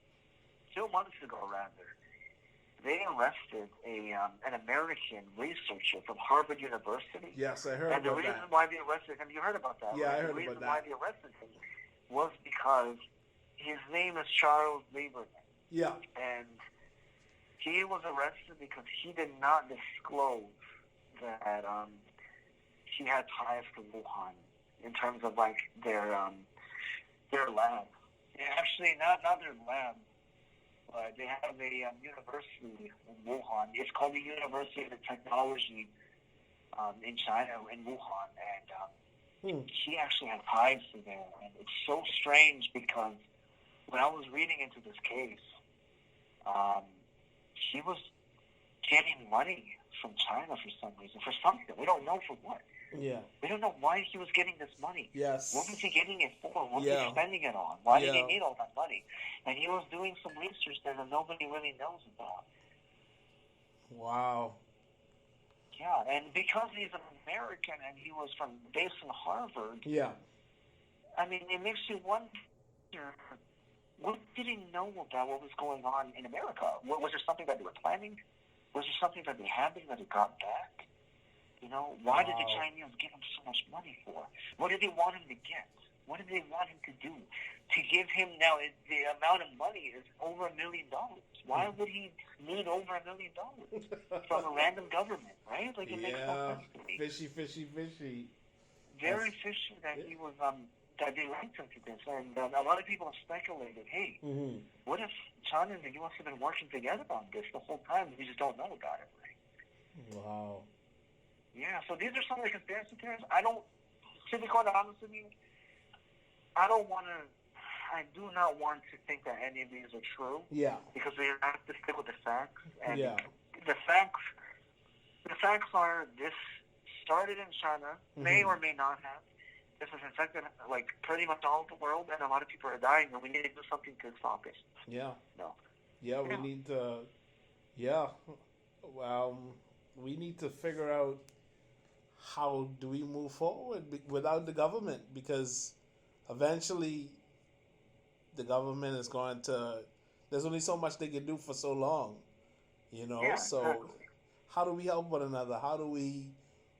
rather, they arrested an American researcher from Harvard University. Yes, I heard about that. And the reason why they arrested him, you heard about that? Yeah, right? I heard about that. The reason why they arrested him was because his name is Charles Lieberman. Yeah. And he was arrested because he did not disclose that he had ties to Wuhan in terms of their lab. Actually, not their lab. They have a university in Wuhan. It's called the University of Technology in China, in Wuhan. And he actually had ties to there. And it's so strange because when I was reading into this case, he was getting money from China for some reason, for something. We don't know for what. Yeah. We don't know why he was getting this money. Yes. What was he getting it for? What was he spending it on? Why did he need all that money? And he was doing some research there that nobody really knows about. Wow. Yeah, and because he's an American and he was based in Harvard. Yeah. I mean, it makes you wonder, what did he know about what was going on in America? Was there something that they were planning? Was there something that they had that they got back? Why did the Chinese give him so much money for? What did they want him to get? What did they want him to do? To give him now, the amount of money is over $1 million. Why would he need over $1 million from a random government, right? It makes no sense to me. Fishy. Very fishy that he was, that they linked him to this. And a lot of people have speculated, hey, what if China and the U.S. have been working together on this the whole time? We just don't know about it, right? Wow. Yeah, so these are some of the conspiracy theories. To be quite honest with you, I do not want to think that any of these are true. Yeah. Because we have to stick with the facts. And the facts are this started in China, may or may not have. This has infected pretty much all of the world, and a lot of people are dying, and we need to do something to stop it. Yeah. No. Yeah, we need to. Yeah. We need to figure out how do we move forward without the government? Because eventually the government is going to, there's only so much they can do for so long, you know? Yeah, So exactly. how do we help one another? How do we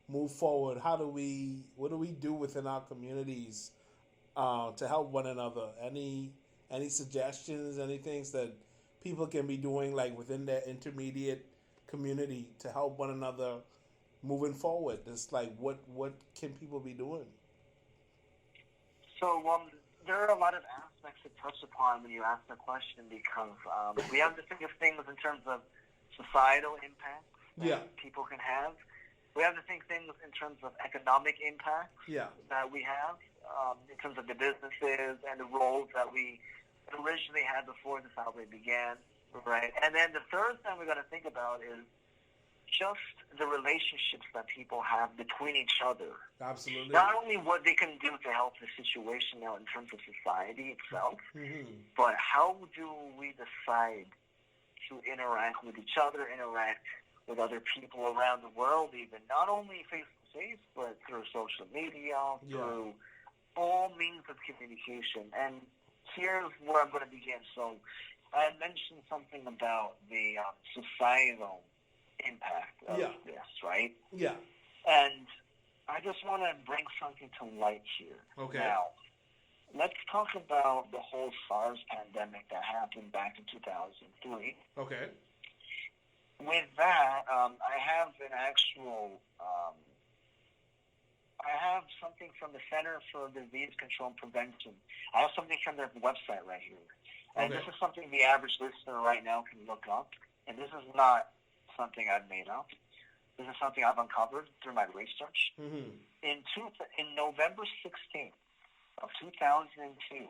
move forward? What do we do within our communities to help one another? Any suggestions, any things that people can be doing like within their intermediate community to help one another moving forward? It's like what can people be doing? So there are a lot of aspects to touch upon when you ask the question because we have to think of things in terms of societal impacts that Yeah. people can have. We have to think things in terms of economic impacts that we have, in terms of the businesses and the roles that we originally had before this outbreak began, right? And then the third thing we're going to think about is just the relationships that people have between each other. Absolutely. Not only what they can do to help the situation out in terms of society itself, but how do we decide to interact with each other, interact with other people around the world even, not only face-to-face, but through social media, through all means of communication. And here's where I'm going to begin. So I mentioned something about the societal impact of this, right? Yeah. And I just want to bring something to light here. Okay. Now, let's talk about the whole SARS pandemic that happened back in 2003. Okay. With that, I have an actual, I have something from the Center for Disease Control and Prevention. I have something from their website right here. And this is something the average listener right now can look up. And this is not something I've made up. This is something I've uncovered through my research. In November 16th of 2002,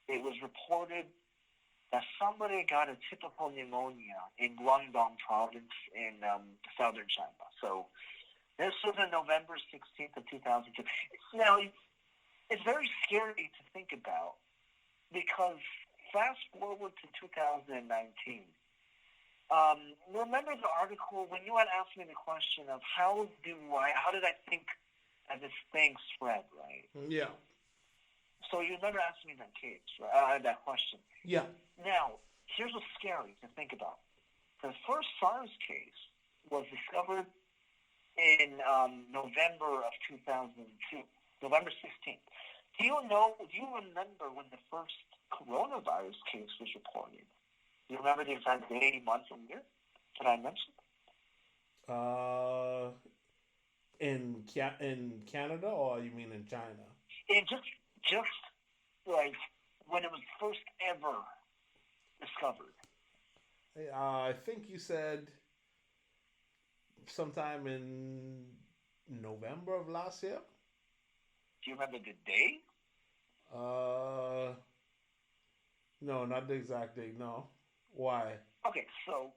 it was reported that somebody got a typical pneumonia in Guangdong province in southern China. So this was on November 16th of 2002. Now, it's very scary to think about because fast forward to 2019. Remember the article when you had asked me the question of how did I think that this thing spread, right? Yeah. So you remember asking me that case, right? That question. Yeah. Now, here's what's scary to think about. The first SARS case was discovered in November of 2002, November 16th. Do you remember when the first coronavirus case was reported? Do you remember the exact day, month, and year that I mentioned? In Canada, or you mean in China? In just like when it was first ever discovered. I think you said sometime in November of last year. Do you remember the day? No, not the exact date. No. Why? Okay, so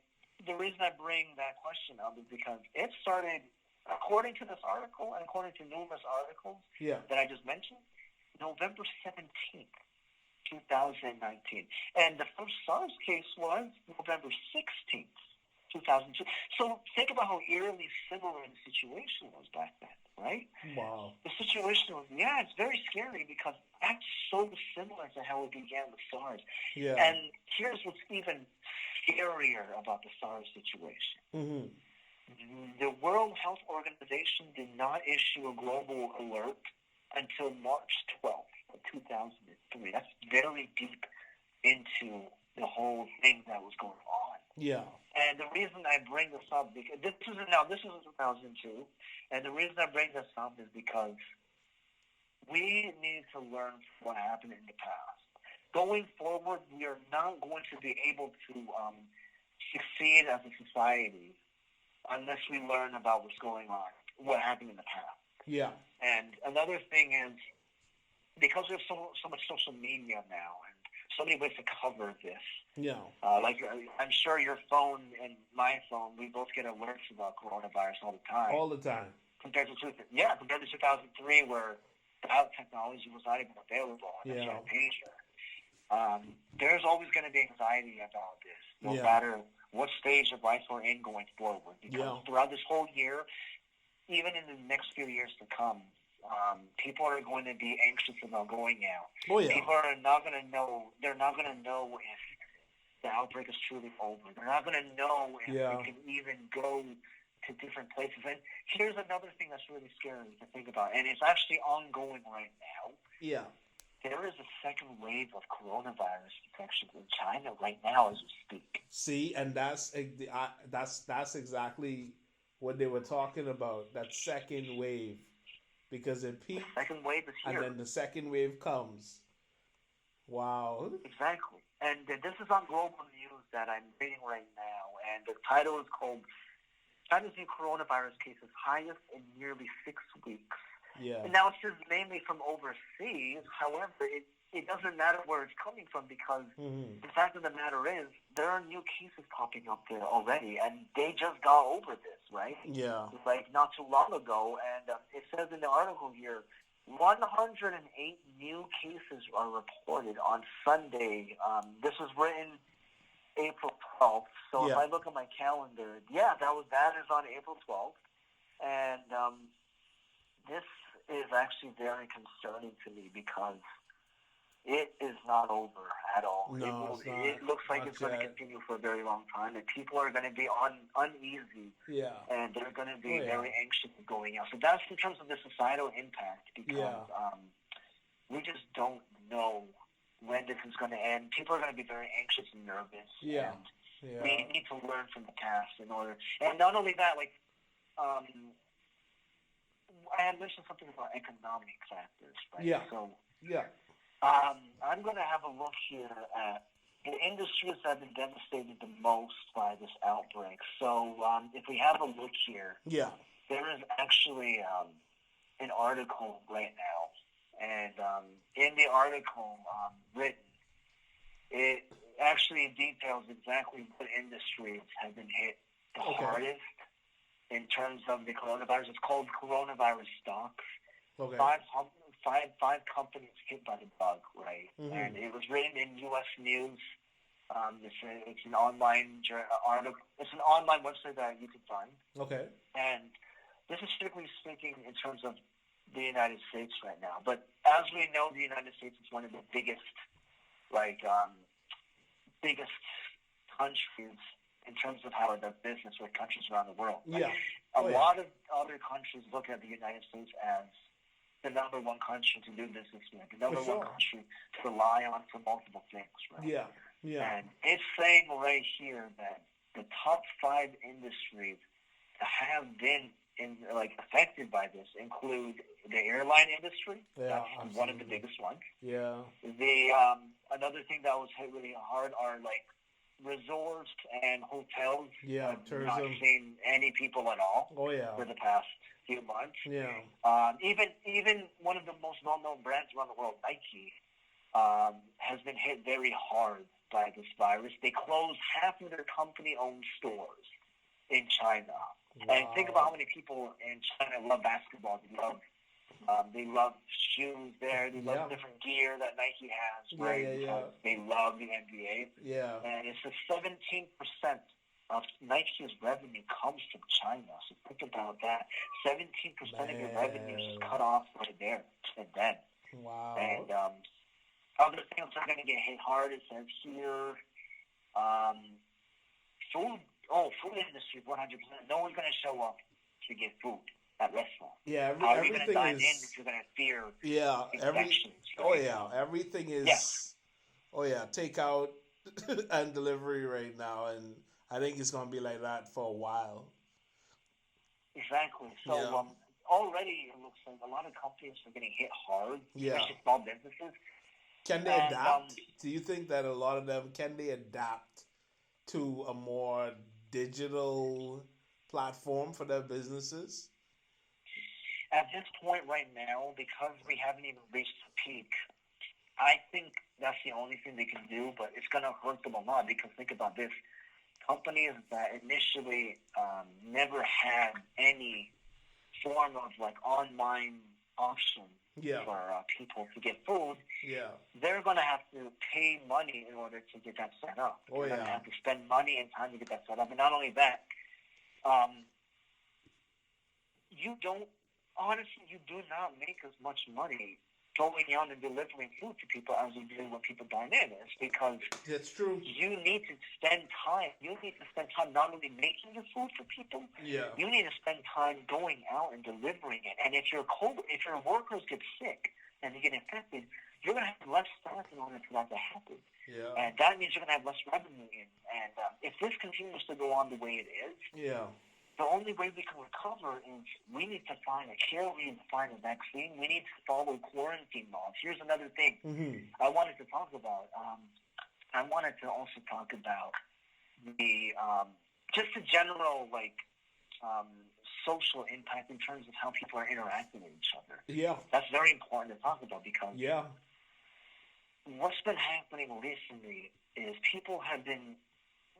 the reason I bring that question up is because it started, according to this article and according to numerous articles that I just mentioned, November 17th, 2019. And the first SARS case was November 16th, 2002. So think about how eerily similar the situation was back then, right? Wow. The situation was, it's very scary because that's so similar to how it began with SARS. Yeah. And here's what's even scarier about the SARS situation. The World Health Organization did not issue a global alert until March 12th of 2003. That's very deep into the whole thing that was going on. Yeah. And the reason I bring this up, because this is in 2002, and the reason I bring this up is because we need to learn from what happened in the past. Going forward, we are not going to be able to succeed as a society unless we learn about what's going on, what happened in the past. Yeah. And another thing is, because we have so much social media now and so many ways to cover this. Yeah. Like I'm sure your phone and my phone, we both get alerts about coronavirus all the time. All the time. Compared to 2003, where that technology was not even available on the pager. There's always going to be anxiety about this, no matter what stage of life we're in going forward. Because throughout this whole year, even in the next few years to come, people are going to be anxious about going out. Oh, yeah. People are not going to know. They're not going to know if the outbreak is truly over. They're not going to know if they can even go to different places. And here's another thing that's really scary to think about, and it's actually ongoing right now. Yeah. There is a second wave of coronavirus infections in China right now as we speak. See, and that's exactly what they were talking about, that second wave. Because it peaked, the second wave is here. And then the second wave comes. Wow. Exactly. And this is on Global News that I'm reading right now, and the title is called China's new coronavirus cases highest in nearly 6 weeks. Yeah. And now it's just mainly from overseas. However, it doesn't matter where it's coming from because the fact of the matter is there are new cases popping up there already, and they just got over this, right? Yeah. Like not too long ago, and it says in the article here, 108 new cases are reported on Sunday. This was written April 12th. So if I look at my calendar, that is on April 12th, and this is actually very concerning to me because it is not over at all. No, it looks like it's going to continue for a very long time, and people are going to be uneasy. Yeah. And they're going to be very anxious of going out. So that's in terms of the societal impact because we just don't know when this is going to end. People are going to be very anxious and nervous. Yeah. And we need to learn from the past in order. And not only that, like, I had mentioned something about economic factors, right? Yeah. So, I'm going to have a look here at the industries that have been devastated the most by this outbreak. So, if we have a look here, there is actually an article right now, and in the article written, it actually details exactly what industries have been hit the hardest in terms of the coronavirus. It's called coronavirus stocks. Okay. Five companies hit by the bug, right? And it was written in U.S. News. It's an online article. It's an online website that you can find. Okay. And this is strictly speaking in terms of the United States right now. But as we know, the United States is one of the biggest countries in terms of how it does business with countries around the world. Yeah. A lot of other countries look at the United States as the number one country to do business with, the number one country to rely on for multiple things, right? Yeah. Yeah. And it's saying right here that the top 5 industries that have been affected by this include the airline industry. That's one of the biggest ones. Yeah. The another thing that was hit really hard are like resorts and hotels. Yeah, tourism. Not seen any people at all. Oh yeah. For the past few months. Yeah. Even one of the most well-known brands around the world, Nike, has been hit very hard by this virus. They closed half of their company-owned stores in China. Wow. And think about how many people in China love basketball. They love shoes there. They love different gear that Nike has, right? Yeah. They love the NBA. Yeah. And it's 17% of Nike's revenue comes from China. So think about that. 17% of your revenue is cut off right there and then. Wow. And other things that are going to get hit hard, it says here, food industry, 100%. No one's going to show up to get food at restaurants. Yeah, how are you going to dine in if you're going to fear infections? Everything is, takeout and delivery right now, and I think it's going to be like that for a while. Exactly. So already it looks like a lot of companies are getting hit hard, especially small businesses. Can they adapt? Do you think that a lot of them, can they adapt to a more digital platform for their businesses? At this point right now, because we haven't even reached the peak, I think that's the only thing they can do, but it's going to hurt them a lot because think about this. Companies that initially never had any form of online option for people to get food, they're going to have to pay money in order to get that set up. They're going to have to spend money and time to get that set up. And not only that, you don't, honestly, you do not make as much money going out and delivering food to people as you do when people dine in. It's because that's true. You need to spend time. You need to spend time not only making the food for people. Yeah. You need to spend time going out and delivering it. And if your workers get sick and they get infected, you're going to have less staff in order for that to happen. Yeah. And that means you're going to have less revenue in. And if this continues to go on the way it is, yeah. The only way we can recover is we need to find a cure, we need to find a vaccine, we need to follow quarantine laws. Here's another thing I wanted to talk about. I wanted to also talk about the just the general social impact in terms of how people are interacting with each other. Yeah, that's very important to talk about because what's been happening recently is people have been.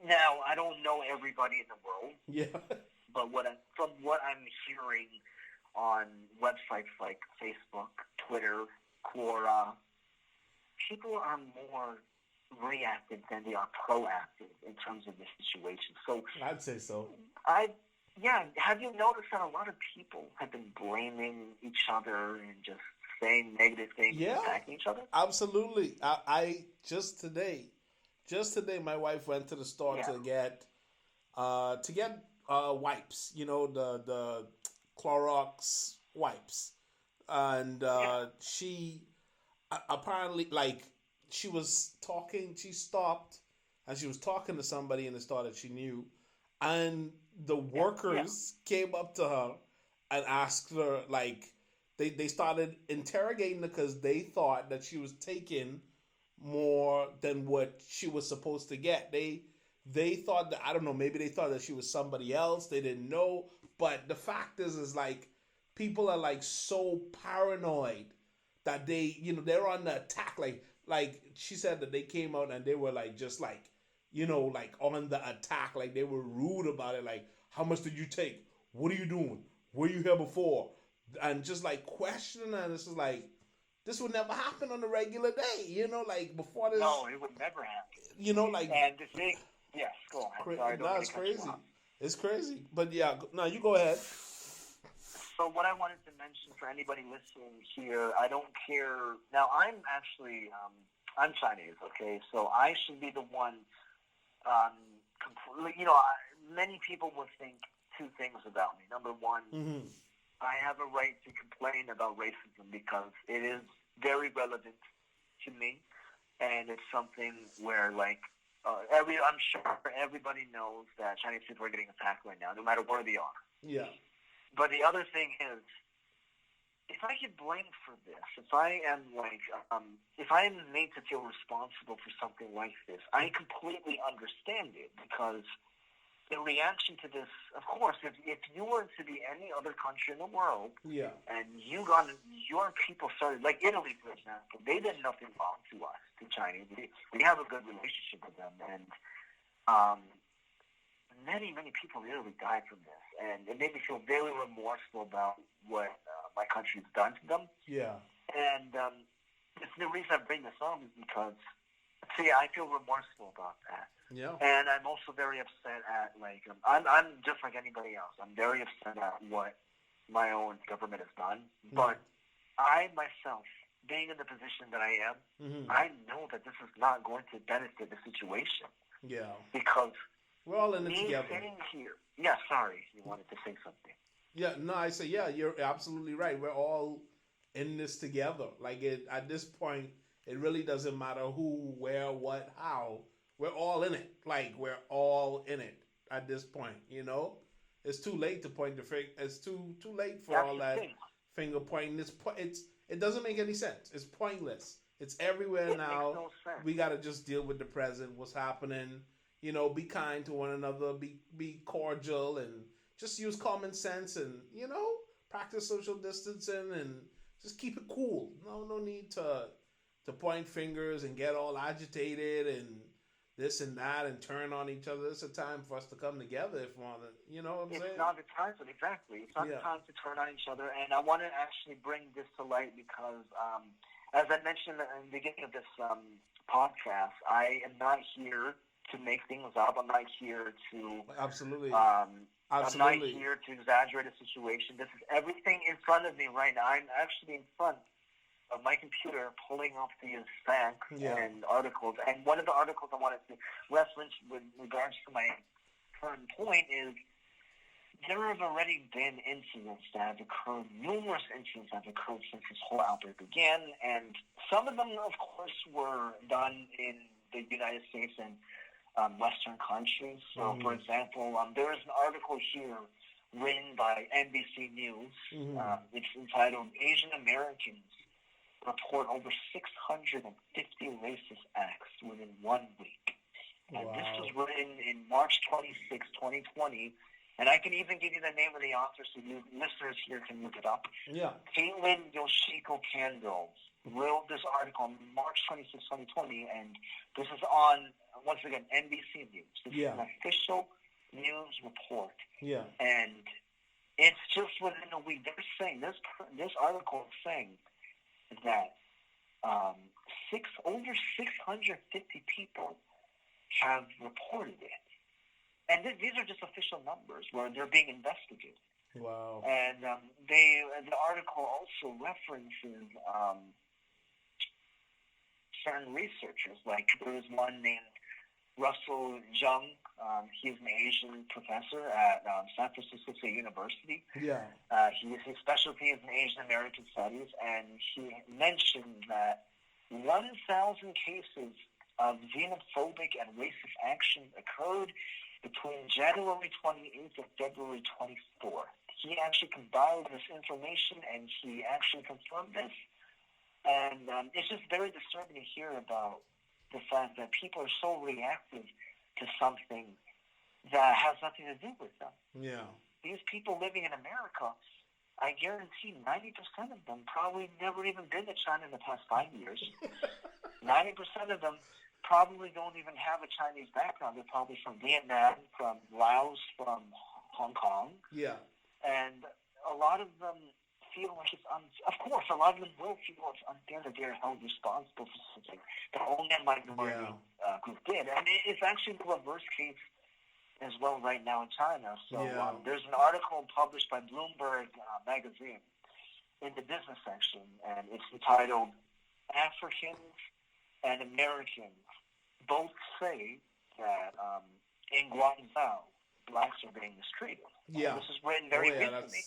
Now I don't know everybody in the world. Yeah. But from what I'm hearing on websites like Facebook, Twitter, Quora, people are more reactive than they are proactive in terms of this situation. So I'd say so. Have you noticed that a lot of people have been blaming each other and just saying negative things and attacking each other? Absolutely. I just today, my wife went to the store to get wipes, the Clorox wipes, and she apparently she was talking. She stopped and she was talking to somebody in the store that she knew, and the workers came up to her and asked her they started interrogating her because they thought that she was taking more than what she was supposed to get. They thought that, I don't know, maybe they thought that she was somebody else. They didn't know. But the fact is people are so paranoid that they're on the attack. Like she said that they came out and they were on the attack. Like they were rude about it. Like, how much did you take? What are you doing? Were you here before? And just questioning, and it's just this would never happen on a regular day. Before this. No, it would never happen. And the thing. Yes, go on. Sorry, that's crazy. It's crazy. But no, you go ahead. So what I wanted to mention for anybody listening here, I don't care. Now, I'm actually, I'm Chinese, okay? So I should be the one, many people would think two things about me. Number one, I have a right to complain about racism because it is very relevant to me. And it's something where, I'm sure everybody knows that Chinese people are getting attacked right now, no matter where they are. Yeah. But the other thing is, if I get blamed for this, if I am made to feel responsible for something like this, I completely understand it because the reaction to this, of course, if you were to be any other country in the world, and your people started, like Italy, for example, they did nothing wrong to us, to Chinese. We have a good relationship with them, and many, many people in Italy died from this, and it made me feel very remorseful about what my country's done to them. Yeah. And the reason I bring this up is because, I feel remorseful about that. Yeah. And I'm also very upset at, I'm just like anybody else. I'm very upset at what my own government has done. Mm-hmm. But I, myself, being in the position that I am, I know that this is not going to benefit the situation. Yeah. Because we're all in it together. Sitting here. Yeah, sorry. You wanted to say something. Yeah, no, I say, you're absolutely right. We're all in this together. At this point, it really doesn't matter who, where, what, how. We're all in it. We're all in it at this point, It's too late to point the finger. It's too late for all that finger pointing. It doesn't make any sense. It's pointless. It's everywhere now. Makes no sense. We got to just deal with the present, what's happening. Be kind to one another, be cordial, and just use common sense and, practice social distancing and just keep it cool. No need to point fingers and get all agitated and this and that and turn on each other. It's a time for us to come together if we want to, you know what I'm saying? It's not the time for it, exactly. It's not the time to turn on each other. And I want to actually bring this to light because, as I mentioned in the beginning of this podcast, I am not here to make things up. I'm not here to absolutely. I'm not here to exaggerate a situation. This is everything in front of me right now. I'm actually in front of my computer pulling up these facts and articles. And one of the articles I wanted to reference with regards to my current point is there have already been incidents that have occurred, numerous incidents that have occurred since this whole outbreak began. And some of them, of course, were done in the United States and Western countries. So, for example, there is an article here written by NBC News. It's entitled "Asian Americans Report Over 650 Racist Acts Within 1 Week." And this was written in March 26, 2020. And I can even give you the name of the author so you listeners here can look it up. Yeah. Caitlin Yoshiko Kando wrote this article on March 26, 2020, and this is on, once again, NBC News. This is an official news report. Yeah. And it's just within a week. They're saying, this article is saying that over 650 people have reported it. And these are just official numbers where they're being investigated. Wow. And the article also references certain researchers. Like there was one named Russell Jung. He's an Asian professor at San Francisco State University. Yeah. His specialty is in Asian American studies, and he mentioned that 1,000 cases of xenophobic and racist action occurred between January 28th and February 24th. He actually compiled this information, and he actually confirmed this. And it's just very disturbing to hear about the fact that people are so reactive to something that has nothing to do with them. Yeah. These people living in America, I guarantee 90% of them probably never even been to China in the past 5 years. 90% of them probably don't even have a Chinese background. They're probably from Vietnam, from Laos, from Hong Kong. Yeah. And a lot of them feel like it's of course, a lot of them will feel it's unfair that they're held responsible for something the only minority group did. And it's actually the reverse case as well right now in China. So there's an article published by Bloomberg magazine in the business section, and it's entitled "Africans and Americans both say that in Guangzhou, blacks are being mistreated." Yeah. And this is written very recently,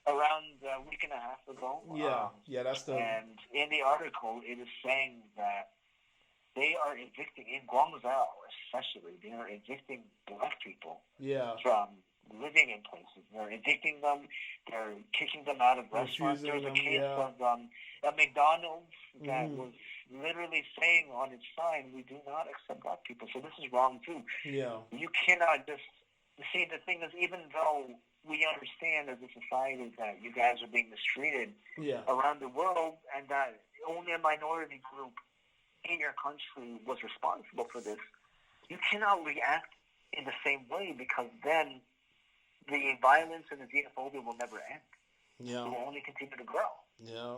around a week and a half ago. And in the article, it is saying that they are evicting, in Guangzhou especially, they are evicting black people from living in places. They're evicting them. They're kicking them out of restaurants. There's a case of a McDonald's that was literally saying on its sign, "We do not accept black people." So this is wrong too. Yeah. You cannot just see. The thing is, even though we understand as a society that you guys are being mistreated around the world, and that only a minority group in your country was responsible for this, you cannot react in the same way, because then the violence and the xenophobia will never end. Yeah. It will only continue to grow. Yeah.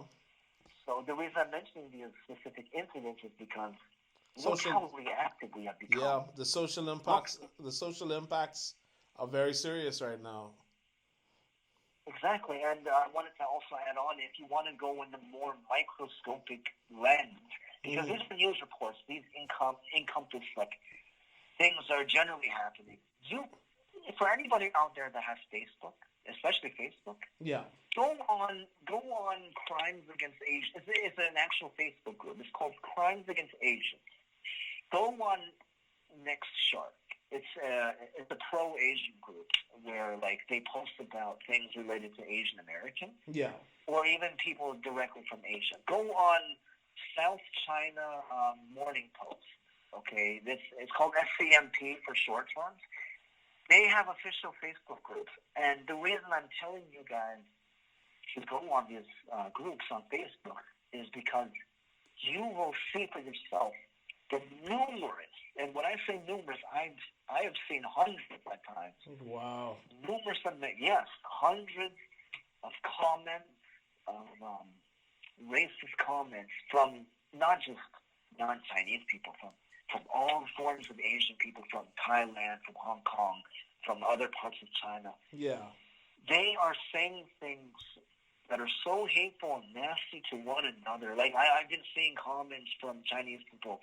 So the reason I'm mentioning these specific incidents is because look how reactive we have become. Yeah, the social impacts are very serious right now. Exactly, and I wanted to also add on, if you want to go in the more microscopic lens, because these are news reports, these encompass like things that are generally happening. For anybody out there that has Facebook, especially Facebook, go on Crimes Against Asians. It's an actual Facebook group. It's called Crimes Against Asians. Go on Next Shark. It's a pro-Asian group where like they post about things related to Asian Americans, or even people directly from Asia. Go on South China Morning Post. Okay, it's called SCMP for short terms. They have official Facebook groups, and the reason I'm telling you guys to go on these groups on Facebook is because you will see for yourself the numerous, and when I say numerous, I have seen hundreds at times. Wow. Numerous of them, yes, hundreds of comments, of racist comments from not just non-Chinese people, from from all forms of Asian people, from Thailand, from Hong Kong, from other parts of China. Yeah. They are saying things that are so hateful and nasty to one another. Like, I've been seeing comments from Chinese people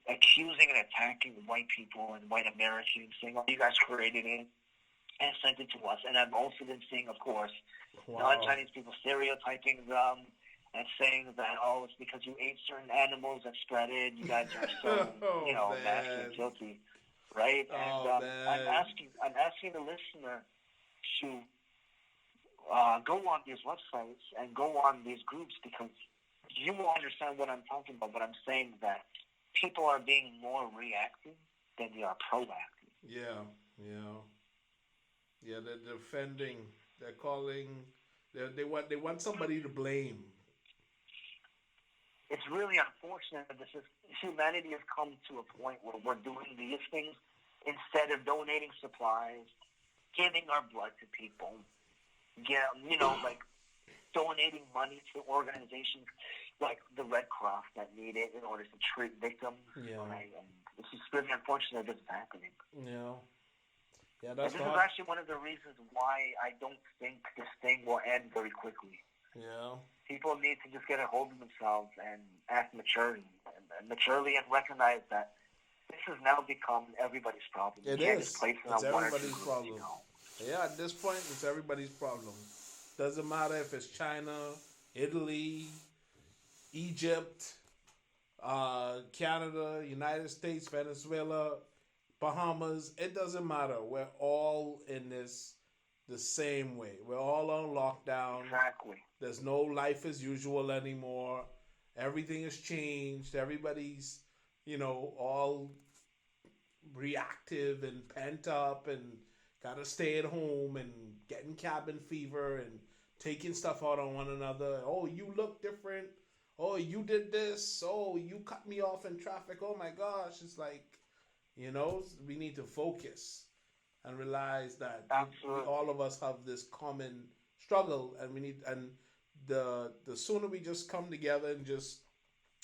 accusing and attacking white people and white Americans, saying, oh, you guys created it and sent it to us. And I've also been seeing, of course, non-Chinese people stereotyping them and saying that, oh, it's because you ate certain animals that spread it. You guys are so, nasty and guilty, right? And I'm asking the listener to go on these websites and go on these groups, because you will understand what I'm talking about. But I'm saying that people are being more reactive than they are proactive. Yeah. They're defending. They're calling. They want somebody to blame. It's really unfortunate that humanity has come to a point where we're doing these things instead of donating supplies, giving our blood to people, like donating money to organizations like the Red Cross that need it in order to treat victims. Yeah. Right? And it's just really unfortunate that this is happening. Yeah. This is actually one of the reasons why I don't think this thing will end very quickly. Yeah. People need to just get a hold of themselves and act maturely and recognize that this has now become everybody's problem. It is. It's everybody's problem. Yeah, at this point, it's everybody's problem. Doesn't matter if it's China, Italy, Egypt, Canada, United States, Venezuela, Bahamas. It doesn't matter. We're all in this the same way. We're all on lockdown. Exactly. There's no life as usual anymore. Everything has changed. Everybody's, all reactive and pent up and got to stay at home and getting cabin fever and taking stuff out on one another. Oh, you look different. Oh, you did this. Oh, you cut me off in traffic. Oh my gosh. It's like, we need to focus and realize that all of us have this common struggle, and the sooner we just come together and just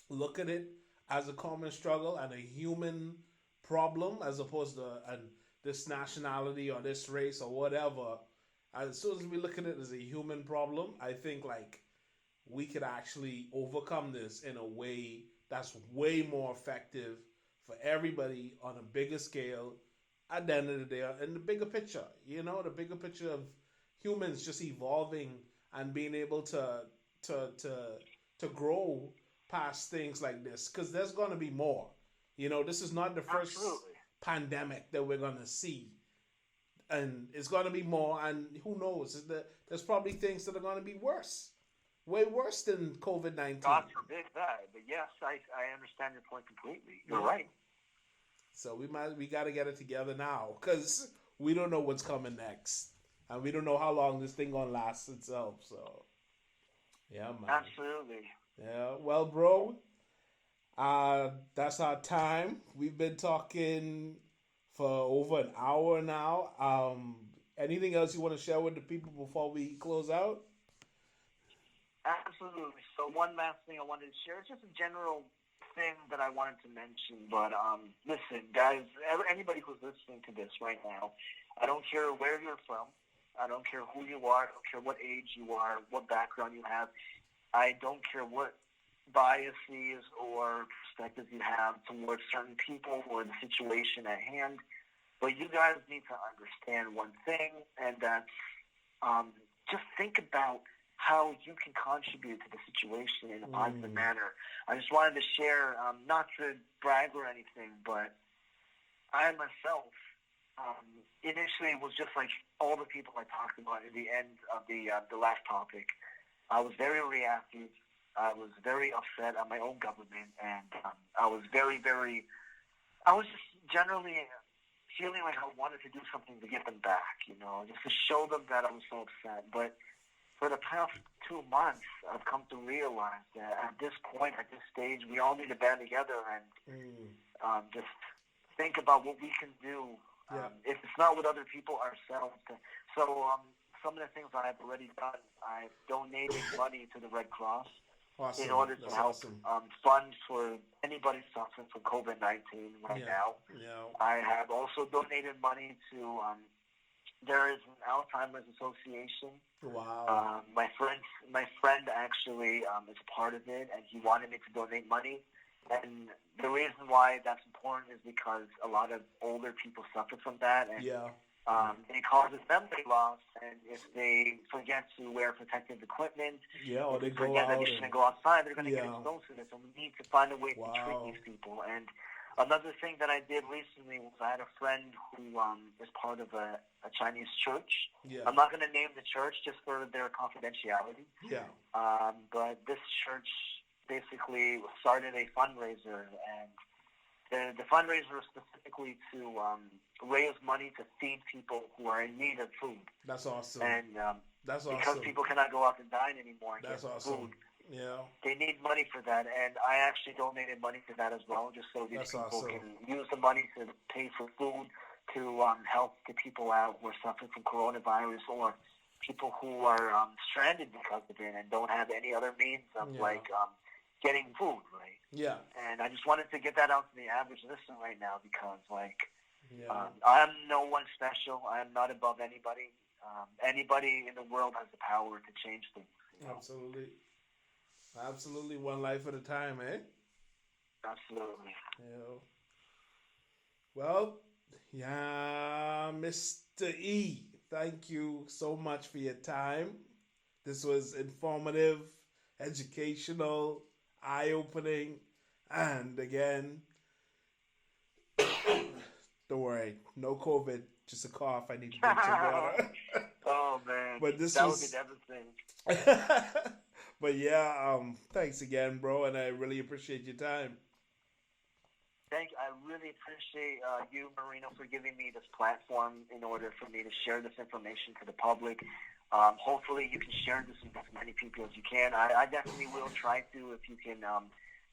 look at it as a common struggle and a human problem, as opposed to this nationality or this race or whatever. As soon as we look at it as a human problem, I think we could actually overcome this in a way that's way more effective for everybody on a bigger scale. At the end of the day, in the bigger picture, the bigger picture of humans just evolving and being able to grow past things like this, because there's going to be more. This is not the first pandemic that we're going to see, and it's going to be more. And who knows? There's probably things that are going to be worse, way worse than COVID-19. God forbid that, but yes, I understand your point completely. You're right. So we got to get it together now, because we don't know what's coming next, and we don't know how long this thing gonna last itself. So, yeah, man. Absolutely. Yeah. Well, bro, that's our time. We've been talking for over an hour now. Anything else you want to share with the people before we close out? Absolutely. So one last thing I wanted to share. It's just a general thing that I wanted to mention, but listen, guys, anybody who's listening to this right now, I don't care where you're from, I don't care who you are, I don't care what age you are, what background you have, I don't care what biases or perspectives you have towards certain people or the situation at hand, but you guys need to understand one thing, and that's just think about how you can contribute to the situation in a positive manner. I just wanted to share, not to brag or anything, but I myself initially was just like all the people I talked about at the end of the last topic. I was very reactive. I was very upset at my own government, and I was I was just generally feeling like I wanted to do something to get them back, just to show them that I was so upset. But for the past 2 months, I've come to realize that at this point, at this stage, we all need to band together and just think about what we can do. If it's not with other people, ourselves. So some of the things I've already done, I've donated money to the Red Cross. in order to help fund for anybody suffering from COVID-19 right now. Yeah. I have also donated money to, there is an Alzheimer's Association. Wow. My friend actually is part of it, and he wanted me to donate money. And the reason why that's important is because a lot of older people suffer from that, and it causes memory loss. And if they forget to wear protective equipment, or they forget that they shouldn't go outside, they're going to get exposed to this. And we need to find a way to treat these people. And another thing that I did recently was I had a friend who is part of a Chinese church. Yeah. I'm not going to name the church just for their confidentiality. Yeah. But this church basically started a fundraiser, and the fundraiser was specifically to raise money to feed people who are in need of food. That's awesome. And that's because people cannot go out and dine anymore and that's get awesome. food, they need money for that. And I actually donated money to that as well, just so these people can use the money to pay for food, to help the people out who are suffering from coronavirus, or people who are stranded because of it and don't have any other means of getting food, right? Yeah. And I just wanted to get that out to the average listener right now because, I'm no one special. I'm not above anybody. Anybody in the world has the power to change things. You know? Absolutely. One life at a time, eh? Absolutely. Well, Mr. E, thank you so much for your time. This was informative, educational, eye-opening, and again, don't worry, no COVID, just a cough. I need to drink some water. Oh man, but that would be devastating. But thanks again, bro, and I really appreciate your time. Thank you. I really appreciate you, Marino, for giving me this platform in order for me to share this information to the public. Hopefully you can share this with as many people as you can. I definitely will try to if you can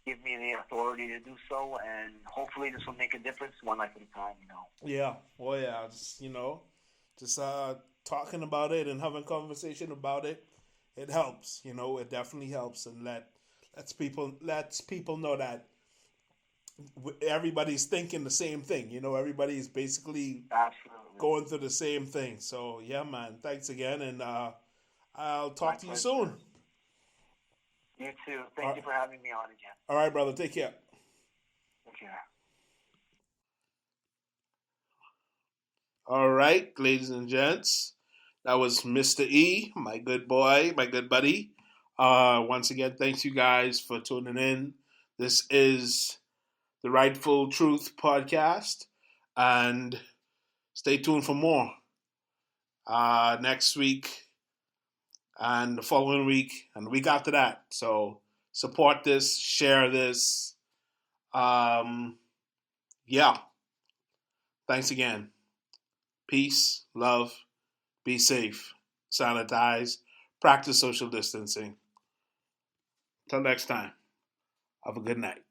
give me the authority to do so, and hopefully this will make a difference one life at a time, Yeah. Well, just talking about it and having conversation about it, it helps, it definitely helps, and lets people know that everybody's thinking the same thing, everybody's basically going through the same thing. So yeah, man, thanks again, and I'll talk to you soon. You too. Thank you for having me on again. All right, brother, take care. Take care. All right, ladies and gents, that was Mr. E, my good boy, my good buddy. Once again, thanks you guys for tuning in. This is the Rightful Truth podcast, and stay tuned for more next week and the following week and the week after that. So support this, share this. Thanks again. Peace, love, be safe, sanitize, practice social distancing. Till next time, have a good night.